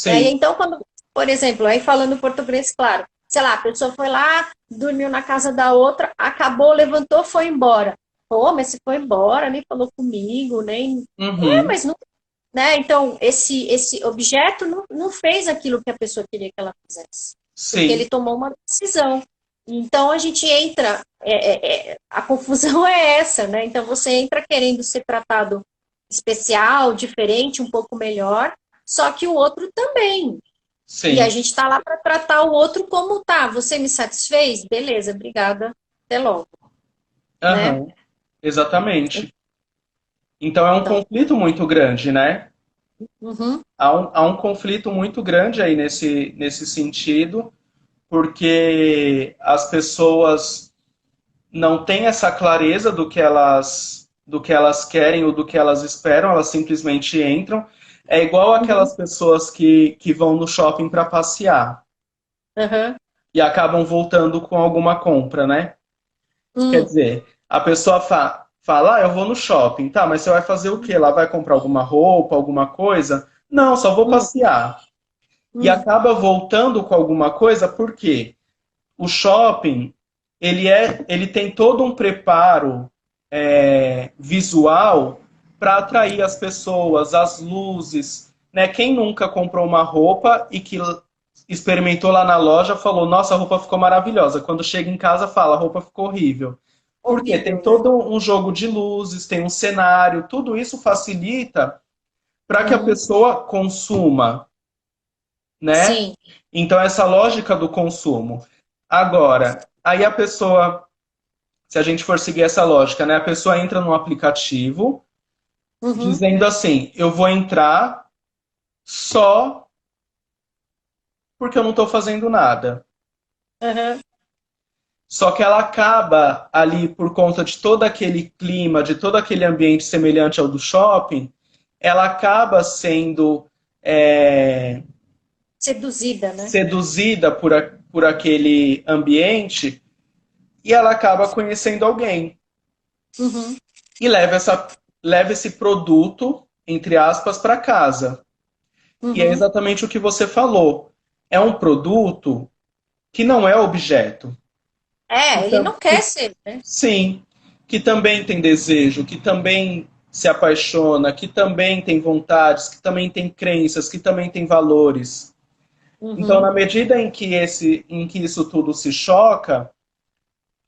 Né? E sim, então, quando, por exemplo, aí falando português, claro, sei lá, a pessoa foi lá, dormiu na casa da outra, acabou, levantou, foi embora. Pô, mas você foi embora, nem falou comigo, nem. É, Uhum. mas não. Né? Então, esse objeto não fez aquilo que a pessoa queria que ela fizesse, porque ele Sim, tomou uma decisão. Então, a gente entra. A confusão é essa, né? Então, você entra querendo ser tratado especial, diferente, um pouco melhor, só que o outro também. E a sim. gente está lá para tratar o outro como tá. Você me satisfez? Beleza, obrigada. Até logo, né? Aham, exatamente. Então é um Então, conflito muito grande, né? uhum, Há um conflito muito grande aí nesse sentido, porque as pessoas não têm essa clareza do que elas querem ou do que elas esperam, elas simplesmente entram. É igual uhum, aquelas pessoas que vão no shopping para passear uhum, e acabam voltando com alguma compra, né? Quer uhum, dizer, a pessoa fala, eu vou no shopping, tá, mas você vai fazer o quê? Lá vai comprar alguma roupa, alguma coisa? Não, só vou uhum, passear. E uhum. acaba voltando com alguma coisa, por quê? O shopping, ele tem todo um preparo visual para atrair as pessoas, as luzes, né? Quem nunca comprou uma roupa e que experimentou lá na loja falou, nossa, a roupa ficou maravilhosa. Quando chega em casa fala, a roupa ficou horrível. Por quê? Tem Horrível, né? todo um jogo de luzes, tem um cenário, tudo isso facilita para que a Uhum. pessoa consuma, né? Sim. Então, essa lógica do consumo. Agora, aí a pessoa, se a gente for seguir essa lógica, né? A pessoa entra num aplicativo Uhum. dizendo assim: eu vou entrar só porque eu não estou fazendo nada. Uhum. Só que ela acaba ali, por conta de todo aquele clima, de todo aquele ambiente semelhante ao do shopping, ela acaba sendo é, Seduzida, né? seduzida por aquele ambiente e ela acaba conhecendo alguém. Uhum. E leva esse produto, entre aspas, para casa. E é Uhum. exatamente o que você falou. É um produto que não é objeto. Que, É, ele não quer ser, né? sim, que também tem desejo, que também se apaixona, que também tem vontades, que também tem crenças, que também tem valores. Então, Uhum. na medida em que isso tudo se choca,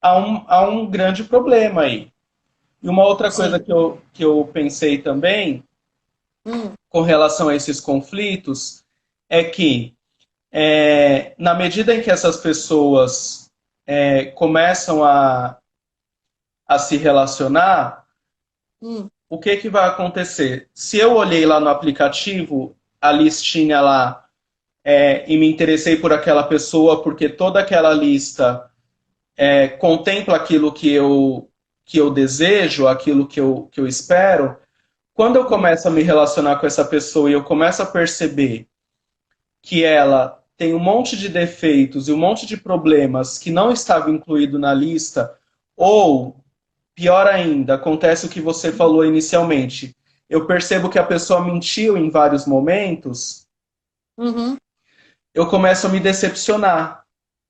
há um grande problema aí. E uma outra coisa Sim. que eu pensei também Hum. com relação a esses conflitos é que, na medida em que essas pessoas começam a se relacionar, Hum. o que, que vai acontecer? Se eu olhei lá no aplicativo, a listinha lá, e me interessei por aquela pessoa porque toda aquela lista contempla aquilo que eu desejo, aquilo que eu espero, quando eu Hum. começo a me relacionar com essa pessoa e eu começo a perceber que ela tem um monte de defeitos e um monte de problemas que não estava incluído na lista, ou, pior ainda, acontece o que você falou inicialmente. Eu percebo que a pessoa mentiu em vários momentos, Uhum. eu começo a me decepcionar.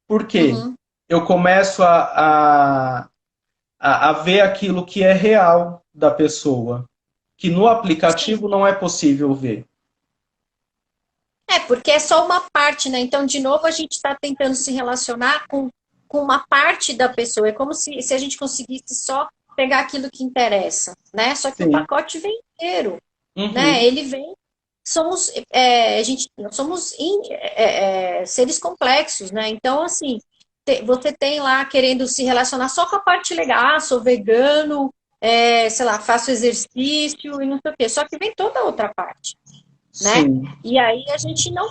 Por quê? Uhum. Eu começo a ver aquilo que é real da pessoa, que no Sim. aplicativo não é possível ver. É, porque é só uma parte, né? Então, de novo, a gente está tentando se relacionar com uma parte da pessoa. É como se a gente conseguisse só pegar aquilo que interessa, né? Só que o Sim. pacote vem inteiro, né? Uhum. Ele vem. Somos, nós somos seres complexos, né? Então, assim, você tem lá querendo se relacionar só com a parte legal, ah, sou vegano, sei lá, faço exercício e não sei o quê. Só que vem toda a outra parte, né? Sim. E aí a gente não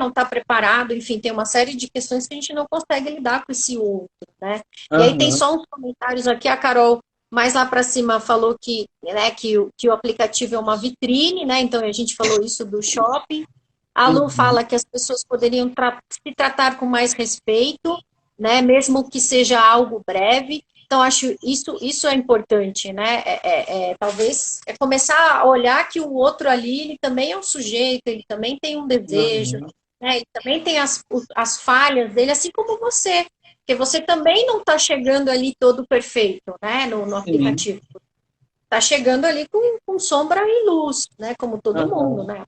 está preparado, enfim, tem uma série de questões que a gente não consegue lidar com esse outro, né? E aí tem Aham. só uns comentários aqui, a Carol mais lá para cima falou que, né, que o aplicativo é uma vitrine, né? Então a gente falou isso do shopping. A Lu Uhum. fala que as pessoas poderiam se tratar com mais respeito, né? Mesmo que seja algo breve. Então, acho isso é importante, né? Talvez começar a olhar que o outro ali, ele também é um sujeito, ele também tem um desejo, Aham. né? Ele também tem as falhas dele, assim como você. Porque você também não está chegando ali todo perfeito, né, no Sim. aplicativo. Está chegando ali com sombra e luz, né, como todo mundo, Aham. né.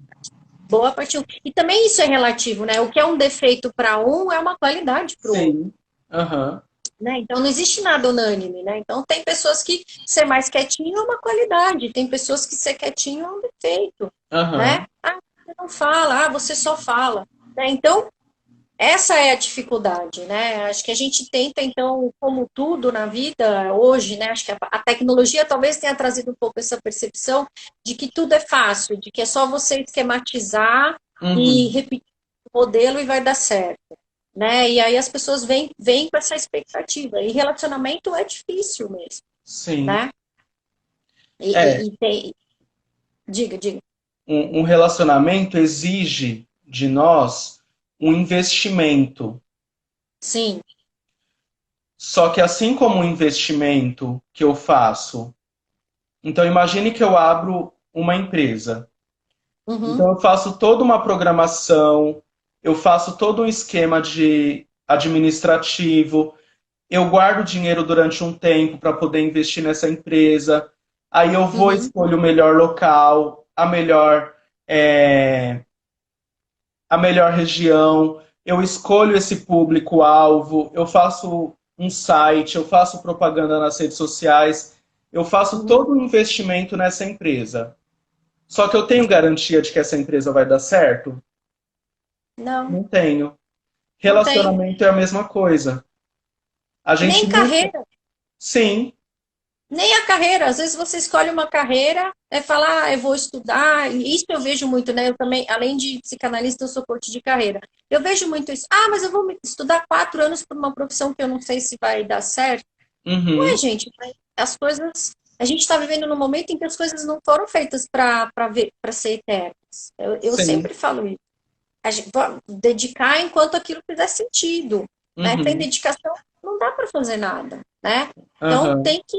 Boa parte. E também isso é relativo, né? O que é um defeito para um é uma qualidade para o outro. Sim. Aham. Né? Então não existe nada unânime, né? Então tem pessoas que ser mais quietinho é uma qualidade, tem pessoas que ser quietinho é um defeito, né? Aham. Ah, você não fala, ah, você só fala. Né? Então, essa é a dificuldade, né? Acho que a gente tenta, então, como tudo na vida, hoje, né? Acho que a tecnologia talvez tenha trazido um pouco essa percepção de que tudo é fácil, de que é só você esquematizar e Uhum. repetir o modelo e vai dar certo. Né? E aí as pessoas vêm com essa expectativa. E relacionamento é difícil mesmo, Sim. né? É, E tem... Diga, diga. um relacionamento exige de nós um investimento. Sim. Só que assim como o investimento que eu faço, então imagine que eu abro uma empresa. Uhum, Então eu faço toda uma programação, eu faço todo um esquema de administrativo, eu guardo dinheiro durante um tempo para poder investir nessa empresa. Aí eu vou uhum, escolher o melhor local, é, a melhor região, eu escolho esse público-alvo, eu faço um site, eu faço propaganda nas redes sociais, eu faço uhum. todo um investimento nessa empresa. Só que eu tenho garantia de que essa empresa vai dar certo? Não, Não tenho. não tem. Relacionamento é a mesma coisa. A gente Nem nunca. carreira. Sim. Nem a carreira, às vezes você escolhe uma carreira, é falar, ah, eu vou estudar, e isso eu vejo muito, né? Eu também, além de psicanalista, eu sou coach de carreira. Eu vejo muito isso. Ah, mas eu vou estudar 4 anos por uma profissão que eu não sei se vai dar certo. Ué, Uhum. gente, mas as coisas. A gente está vivendo num momento em que as coisas não foram feitas para ser eternas. Eu Sim. sempre falo isso. Dedicar enquanto aquilo fizer sentido. Né? Sem Uhum. dedicação, não dá para fazer nada. Né? Então, Aham. tem que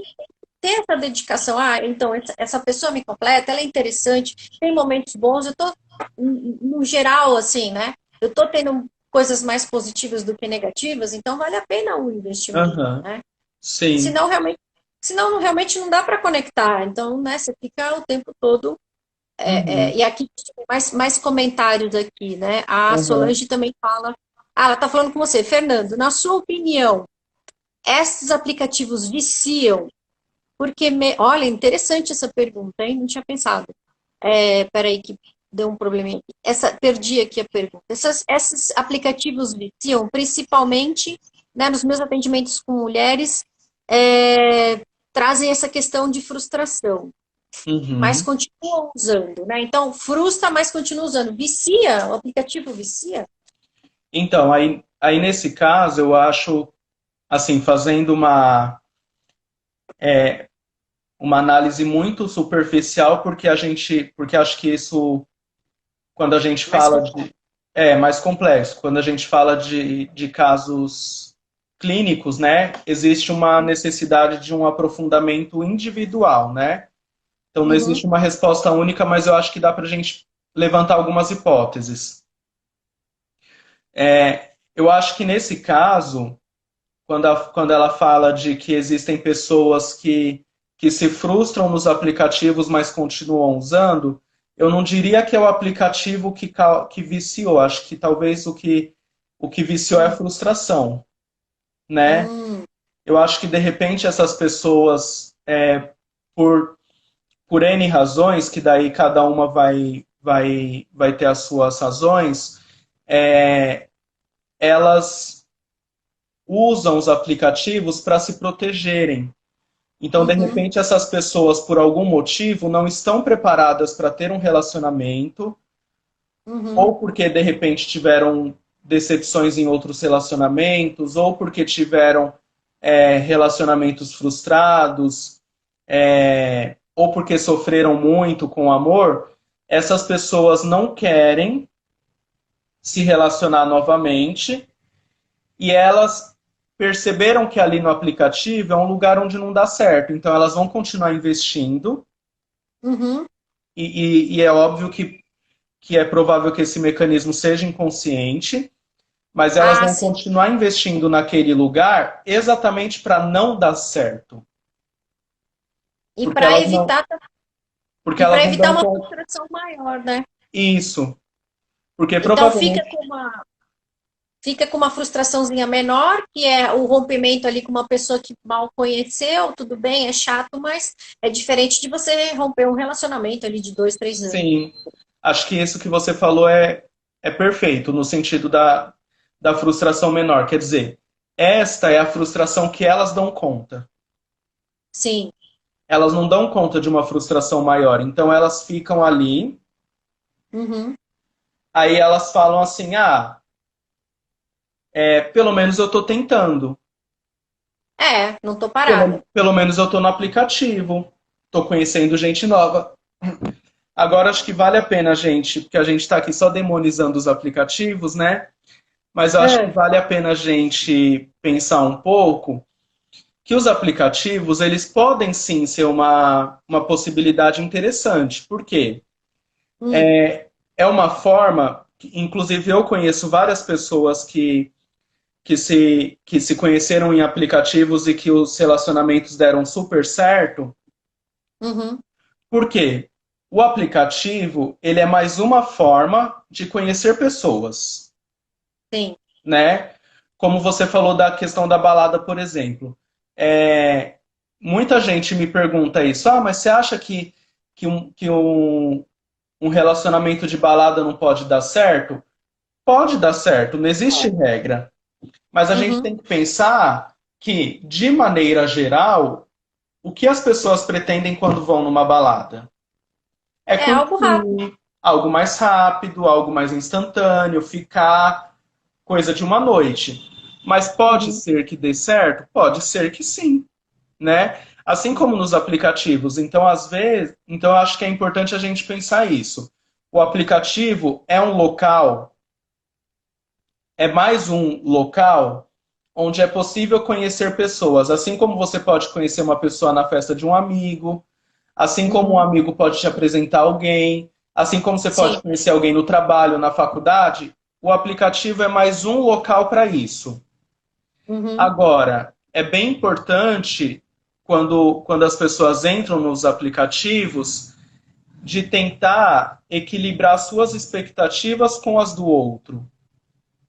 ter essa dedicação. Ah, então, essa pessoa me completa, ela é interessante, tem momentos bons. Eu tô, no geral, assim, né? Eu tô tendo coisas mais positivas do que negativas, então vale a pena o investimento, Aham. né? Sim. Senão, realmente, senão realmente não dá para conectar. Então, né, você fica o tempo todo. Uhum. E aqui, mais comentários aqui, né? A Aham. Solange também fala. Ah, ela está falando com você. Fernando, na sua opinião, esses aplicativos viciam? Porque, olha, interessante essa pergunta, hein? Não tinha pensado. Peraí, que deu um probleminha aqui. Perdi aqui a pergunta. Esses aplicativos viciam, principalmente, né, nos meus atendimentos com mulheres, trazem essa questão de frustração, mas Uhum. continuam usando, né? Então, frustra, mas continua usando. Vicia, o aplicativo vicia? Então, aí nesse caso, eu acho, assim, fazendo uma análise muito superficial, porque acho que isso, quando a gente Mais fala de, é mais complexo, quando a gente fala de casos clínicos, né, existe uma necessidade de um aprofundamento individual, né? Então não uhum, existe uma resposta única, mas eu acho que dá para a gente levantar algumas hipóteses. Eu acho que nesse caso, quando ela fala de que existem pessoas que se frustram nos aplicativos, mas continuam usando, eu não diria que é o aplicativo que viciou. Acho que talvez o que viciou é a frustração, né? hum, Eu acho que de repente essas pessoas, por, por N razões, que daí cada uma vai ter as suas razões, elas usam os aplicativos para se protegerem. Então, de uhum, repente, essas pessoas, por algum motivo, não estão preparadas para ter um relacionamento, uhum, ou porque, de repente, tiveram decepções em outros relacionamentos, ou porque tiveram relacionamentos frustrados, ou porque sofreram muito com o amor. Essas pessoas não querem se relacionar novamente e elas perceberam que ali no aplicativo é um lugar onde não dá certo. Então elas vão continuar investindo uhum, e é óbvio que é provável que esse mecanismo seja inconsciente, mas elas Ah, vão sim. continuar investindo naquele lugar exatamente para não dar certo, E porque para elas não, evitar, porque e elas para não evitar dão uma conta. frustração maior, né? Isso, porque Então provavelmente, fica com uma frustraçãozinha menor, que é o rompimento ali com uma pessoa que mal conheceu, tudo bem, é chato, mas é diferente de você romper um relacionamento ali de 2, 3 anos. sim, acho que isso que você falou é perfeito, no sentido da frustração menor. Quer dizer, esta é a frustração que elas dão conta. Sim. Elas não dão conta de uma frustração maior, então elas ficam ali, Uhum. aí elas falam assim: ah, pelo menos eu estou tentando. É, não tô Pelo, parada. pelo menos eu estou no aplicativo. Estou conhecendo gente nova. Agora acho que vale a pena a gente, porque a gente está aqui só demonizando os aplicativos, né? Mas eu acho que É. vale a pena a gente pensar um pouco que os aplicativos, eles podem sim ser uma possibilidade interessante. Por quê? Hum, É uma forma, inclusive eu conheço várias pessoas que se conheceram em aplicativos e que os relacionamentos deram super certo. uhum, Por quê? O aplicativo, ele é mais uma forma de conhecer pessoas, sim. né? Como você falou da questão da balada, por exemplo. É, muita gente me pergunta isso. Ah, mas você acha que um relacionamento de balada não pode dar certo? Pode dar certo, não existe regra. Mas a gente Uhum. tem que pensar que, de maneira geral, o que as pessoas pretendem quando vão numa balada? É É algo rápido. curtir, algo mais rápido, algo mais instantâneo, ficar, coisa de uma noite. Mas pode Uhum. ser que dê certo? Pode ser que sim, né? Assim como nos aplicativos. Então, às vezes, então eu acho que é importante a gente pensar isso. O aplicativo é um local, é mais um local onde é possível conhecer pessoas, assim como você pode conhecer uma pessoa na festa de um amigo, assim como um Uhum. amigo pode te apresentar alguém, assim como você Sim. pode conhecer alguém no trabalho, na faculdade, o aplicativo é mais um local para isso. Uhum. Agora, é bem importante quando as pessoas entram nos aplicativos de tentar equilibrar suas expectativas com as do outro,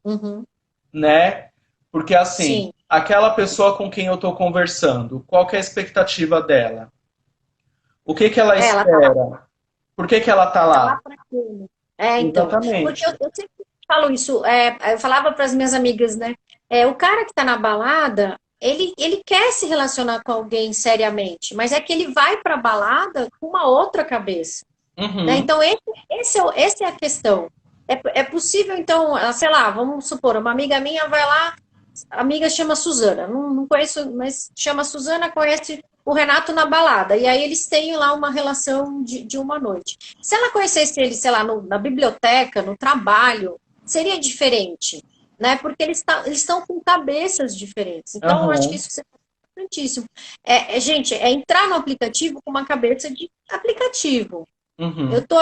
Uhum. né? Porque assim, Sim. aquela pessoa com quem eu estou conversando, qual que é a expectativa dela? O que que ela É, ela tá lá, espera? Por que que ela está tá lá lá? para aquilo. É, então. Porque Exatamente. eu sempre falo isso, eu falava para as minhas amigas, né? O cara que tá na balada, ele quer se relacionar com alguém seriamente, mas é que ele vai pra balada com uma outra cabeça. Né? Uhum. Então, essa é a questão. É possível, então, sei lá, vamos supor, uma amiga minha vai lá, a amiga chama Suzana, não conheço, mas chama Suzana, conhece o Renato na balada, e aí eles têm lá uma relação de uma noite. Se ela conhecesse ele, sei lá, na biblioteca, no trabalho, seria diferente, né? Porque eles estão com cabeças diferentes. Então, eu acho que Aham. isso é importantíssimo. Gente, é entrar no aplicativo com uma cabeça de aplicativo. Uhum. Eu tô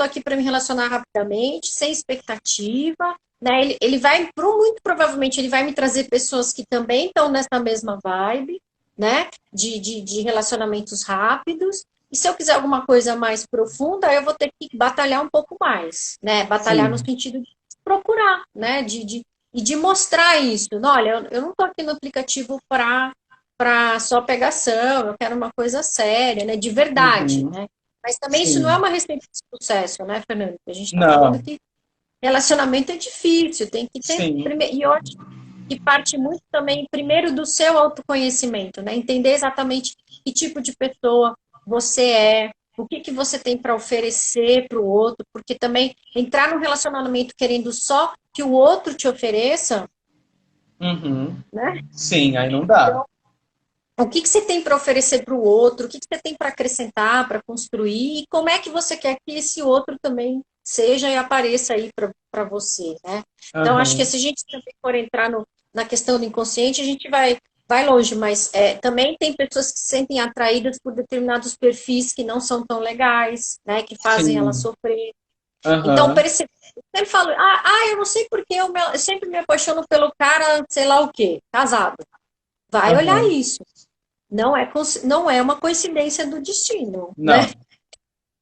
aqui para me relacionar rapidamente, sem expectativa, né? Ele vai, muito provavelmente, ele vai me trazer pessoas que também estão nessa mesma vibe, né? De relacionamentos rápidos. E se eu quiser alguma coisa mais profunda, eu vou ter que batalhar um pouco mais, né? Batalhar no Sim. sentido de procurar, né? E de mostrar isso. Não, olha, eu não tô aqui no aplicativo para só pegação, eu quero uma coisa séria, né? De verdade, Uhum. né? Mas também isso não é Sim. uma receita de sucesso, né, Fernando? A gente está falando Não. que relacionamento é difícil, tem que ter. Sim. E eu acho que parte muito também, primeiro, do seu autoconhecimento, né? Entender exatamente que tipo de pessoa você é, o que você tem para oferecer para o outro, porque também entrar num relacionamento querendo só que o outro te ofereça, Uhum. né? Sim, aí não dá. O que você tem para oferecer para o outro, o que você tem para acrescentar, para construir, e como é que você quer que esse outro também seja e apareça aí para você, né? Então, acho que Aham. se a gente também for entrar na questão do inconsciente, a gente vai longe, mas também tem pessoas que se sentem atraídas por determinados perfis que não são tão legais, né? Que fazem ela Sim. sofrer. Então, Aham, percebe, ele fala, eu não sei porque eu sempre me apaixono pelo cara, sei lá o quê, casado. Vai olhar aham. isso. Não é uma coincidência do destino, né? Não.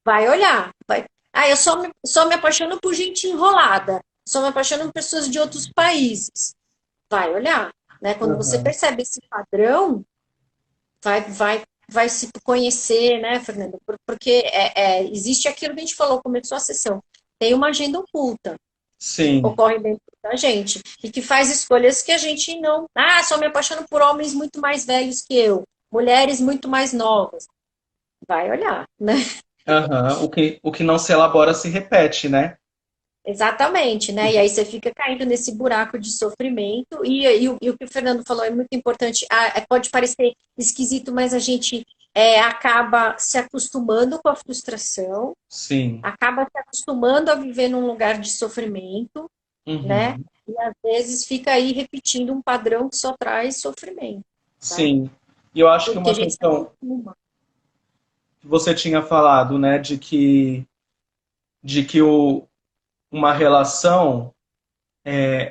Vai olhar. Vai. Eu só me apaixono por gente enrolada. Só me apaixono por pessoas de outros países. Vai olhar, né? Quando você Aham. percebe esse padrão, vai se conhecer, né, Fernando? Porque existe aquilo que a gente falou, começou a sessão. Tem uma agenda oculta que Sim. ocorre dentro da gente e que faz escolhas que a gente não. Só me apaixono por homens muito mais velhos que eu, mulheres muito mais novas. Vai olhar, né? Aham. O que não se elabora se repete, né? Exatamente, né? E aí você fica caindo nesse buraco de sofrimento. E o que o Fernando falou é muito importante. Pode parecer esquisito, mas a gente acaba se acostumando com a frustração, Sim. acaba se acostumando a viver num lugar de sofrimento, né? Uhum. E às vezes fica aí repetindo um padrão que só traz sofrimento, tá? Sim. E eu acho que Porque a uma gente se questão acostuma. que você tinha falado, né, de que uma relação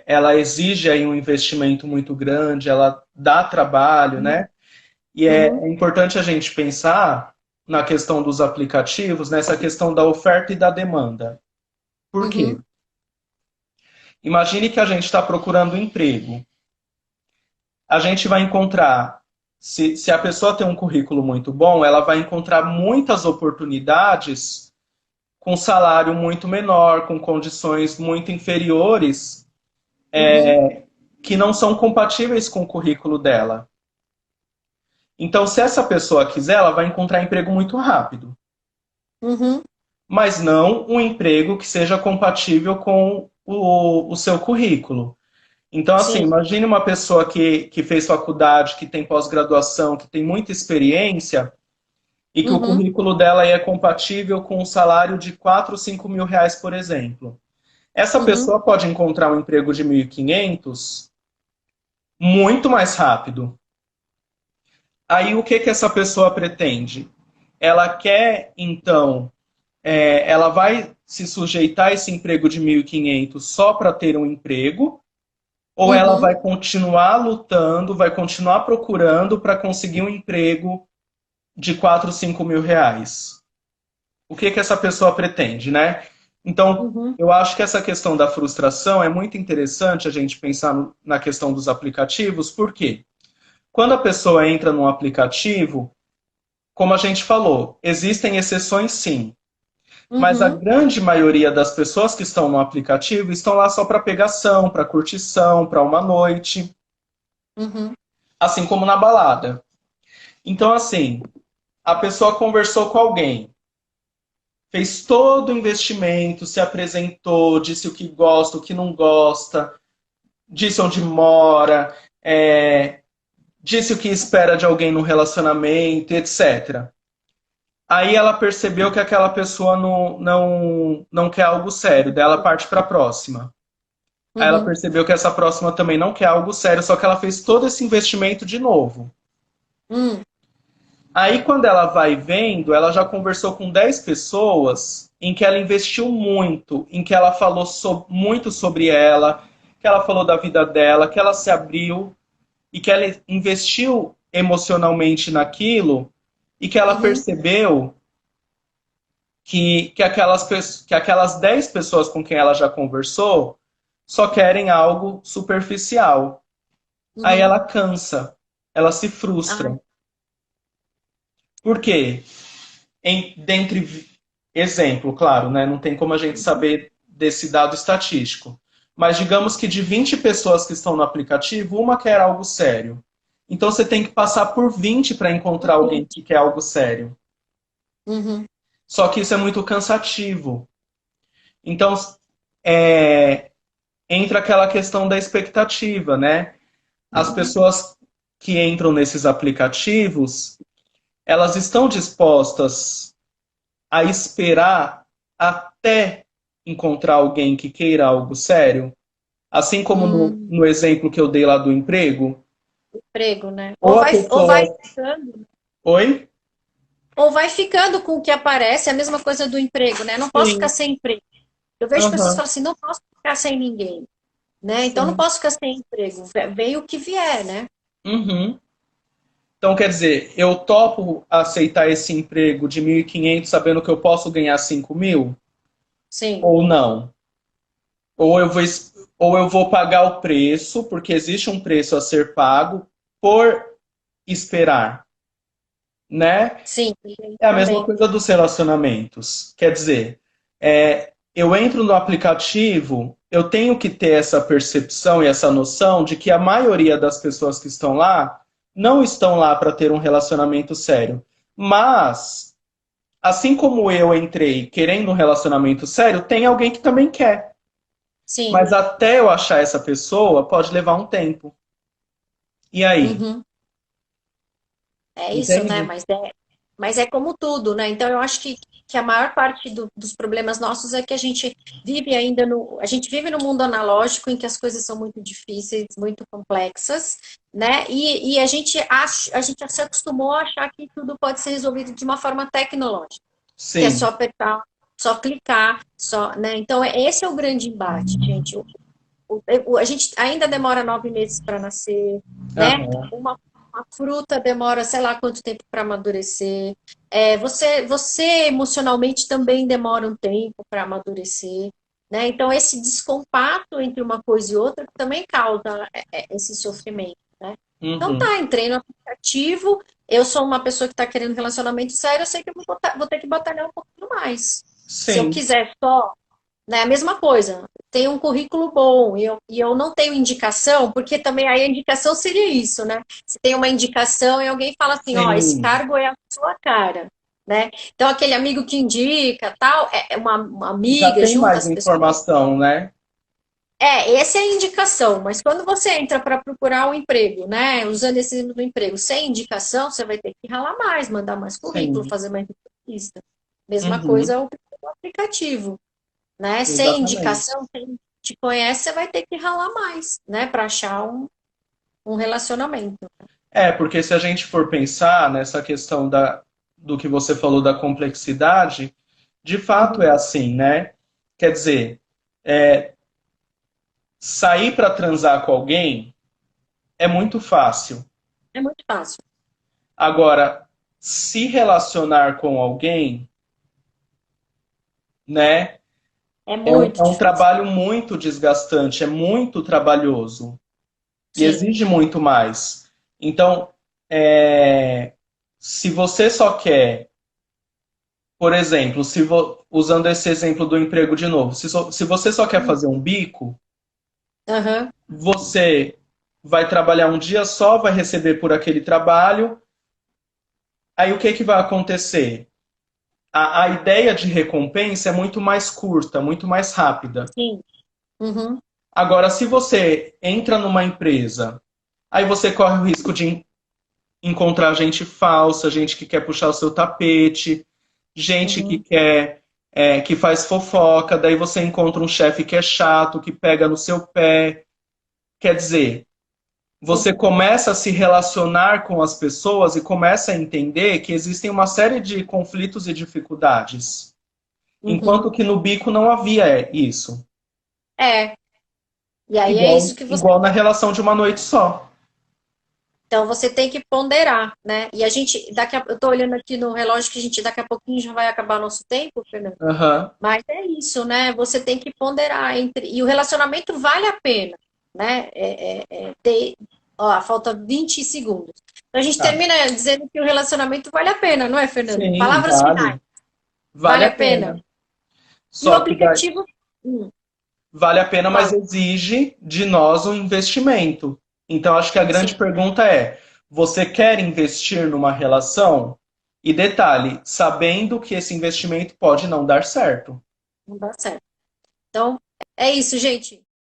ela exige aí um investimento muito grande, ela dá trabalho, né? E Uhum, é importante a gente pensar na questão dos aplicativos, nessa questão da oferta e da demanda. Por quê? uhum, Imagine que a gente está procurando um emprego. A gente vai encontrar, se a pessoa tem um currículo muito bom, ela vai encontrar muitas oportunidades com salário muito menor, com condições muito inferiores, uhum, que não são compatíveis com o currículo dela. Então, se essa pessoa quiser, ela vai encontrar emprego muito rápido, uhum. mas não um emprego que seja compatível com o seu currículo. Então, assim, Sim. imagine uma pessoa que fez faculdade, que tem pós-graduação, que tem muita experiência e que o Uhum, currículo dela é compatível com um salário de 4, 5 mil reais, por exemplo. Essa uhum, pessoa pode encontrar um emprego de 1.500 muito mais rápido. Aí, o que que essa pessoa pretende? Ela quer, então, ela vai se sujeitar a esse emprego de 1.500 só para ter um emprego, ou ela uhum, vai continuar lutando, vai continuar procurando para conseguir um emprego de 4, 5 mil reais? O que que essa pessoa pretende, né? Então, uhum, eu acho que essa questão da frustração é muito interessante a gente pensar na questão dos aplicativos, porque quando a pessoa entra num aplicativo, como a gente falou, existem exceções sim, mas a uhum, grande maioria das pessoas que estão no aplicativo estão lá só para pegação, para curtição, para uma noite, uhum. assim como na balada. Então, assim, a pessoa conversou com alguém, fez todo o investimento, se apresentou, disse o que gosta, o que não gosta, disse onde mora, disse o que espera de alguém no relacionamento, etc. Aí ela percebeu que aquela pessoa não quer algo sério, daí ela parte para a próxima. Aí ela Uhum, percebeu que essa próxima também não quer algo sério, só que ela fez todo esse investimento de novo. uhum, Aí, quando ela vai vendo, ela já conversou com 10 pessoas em que ela investiu muito, em que ela falou muito sobre ela, que ela falou da vida dela, que ela se abriu e que ela investiu emocionalmente naquilo e que ela uhum, percebeu que aquelas 10 pessoas com quem ela já conversou só querem algo superficial. Aí uhum. ela cansa, ela se Ai, frustra. Por quê? Dentre exemplo, claro, né? Não tem como a gente saber desse dado estatístico. Mas digamos que de 20 pessoas que estão no aplicativo, uma quer algo sério. Então você tem que passar por 20 para encontrar alguém que quer algo sério. uhum, Só que isso é muito cansativo. Então é, entra aquela questão da expectativa, né? As pessoas que entram nesses aplicativos, elas estão dispostas a esperar até encontrar alguém que queira algo sério? Assim como hum. no exemplo que eu dei lá do emprego? Emprego, né? Ou Ou a vai, ou pessoa. vai ficando, Oi? ou vai ficando com o que aparece, é a mesma coisa do emprego, né? Não posso ficar Sim. sem emprego. Eu vejo pessoas que Aham, falam assim, não posso ficar sem ninguém, né? Então não sim. posso ficar sem emprego. Vem o que vier, né? Uhum. Então, quer dizer, eu topo aceitar esse emprego de 1.500 sabendo que eu posso ganhar 5.000? Sim. Ou não? Ou eu vou, ou eu vou pagar o preço, porque existe um preço a ser pago por esperar, né? Sim, É a mesma também. coisa dos relacionamentos. Quer dizer, eu entro no aplicativo, eu tenho que ter essa percepção e essa noção de que a maioria das pessoas que estão lá não estão lá para ter um relacionamento sério. Mas, assim como eu entrei querendo um relacionamento sério, tem alguém que também quer. Sim. Mas até eu achar essa pessoa, pode levar um tempo. E aí? Uhum. É isso, né? Entende? Mas é como tudo, né? Então eu acho que a maior parte dos problemas nossos é que a gente vive ainda no, a gente vive no mundo analógico em que as coisas são muito difíceis, muito complexas, né? E a gente se acostumou a achar que tudo pode ser resolvido de uma forma tecnológica, que é só Sim. apertar, só clicar, só, né? Então esse é o grande embate, gente. A gente ainda demora 9 meses para nascer, né? Aham. Uma fruta demora, sei lá quanto tempo para amadurecer. Você emocionalmente também demora um tempo para amadurecer, né? Então esse descompasso entre uma coisa e outra também causa esse sofrimento, né? Então Uhum. tá, entrei no aplicativo. Eu sou uma pessoa que está querendo relacionamento sério, eu sei que eu vou ter que batalhar um pouquinho mais. Se eu Sim. quiser só, né? A mesma coisa, tem um currículo bom e eu não tenho indicação, porque também aí a indicação seria isso, né? Se tem uma indicação e alguém fala assim, ó, esse Sim. cargo é a sua cara, né? Então aquele amigo que indica, tal, é uma Já amiga, tem junta mais as pessoas. informação, né? Essa é a indicação, mas quando você entra para procurar um emprego, né? Usando esse exemplo do emprego, sem indicação, você vai ter que ralar mais, mandar mais currículo, Sim. fazer mais entrevista. Mesma Uhum. coisa o aplicativo, né? Sem Exatamente. indicação, quem te conhece, você vai ter que ralar mais, né? Para achar um relacionamento. Porque se a gente for pensar nessa questão do que você falou da complexidade, de fato Uhum. é assim, né? Quer dizer, é, sair para transar com alguém é muito fácil. É muito fácil. Agora, se relacionar com alguém, né, É é um, muito é um difícil. trabalho muito desgastante, é muito trabalhoso e Sim. exige muito mais. Então, é, se você só quer, por exemplo, usando esse exemplo do emprego de novo, se você só quer fazer um bico, Aham. você vai trabalhar um dia só, vai receber por aquele trabalho, aí o que que vai acontecer? A ideia de recompensa é muito mais curta, muito mais rápida. Sim. Uhum. Agora, se você entra numa empresa, aí você corre o risco de encontrar gente falsa, gente que quer puxar o seu tapete, gente que Uhum. quer, que faz fofoca, daí você encontra um chefe que é chato, que pega no seu pé. Quer dizer, você começa a se relacionar com as pessoas e começa a entender que existem uma série de conflitos e dificuldades. Uhum. Enquanto que no bico não havia isso. É. E aí é Igual, isso que você. igual na relação de uma noite só. Então você tem que ponderar, né? E a gente, eu tô olhando aqui no relógio que a gente daqui a pouquinho já vai acabar nosso tempo, Fernando. Aham. Mas é isso, né? Você tem que ponderar entre. E o relacionamento vale a pena, né? Ó, falta 20 segundos. Então a gente Tá. termina dizendo que o relacionamento vale a pena, não é, Fernando? Sim, Palavras finais, vale. Vale vale a a pena. pena. E o Só que daí, aplicativo. vale a pena, mas Fala. exige de nós um investimento. Então, acho que a grande Sim, pergunta é: você quer investir numa relação? E detalhe, sabendo que esse investimento pode não dar certo. não dá certo. Então, é isso, gente.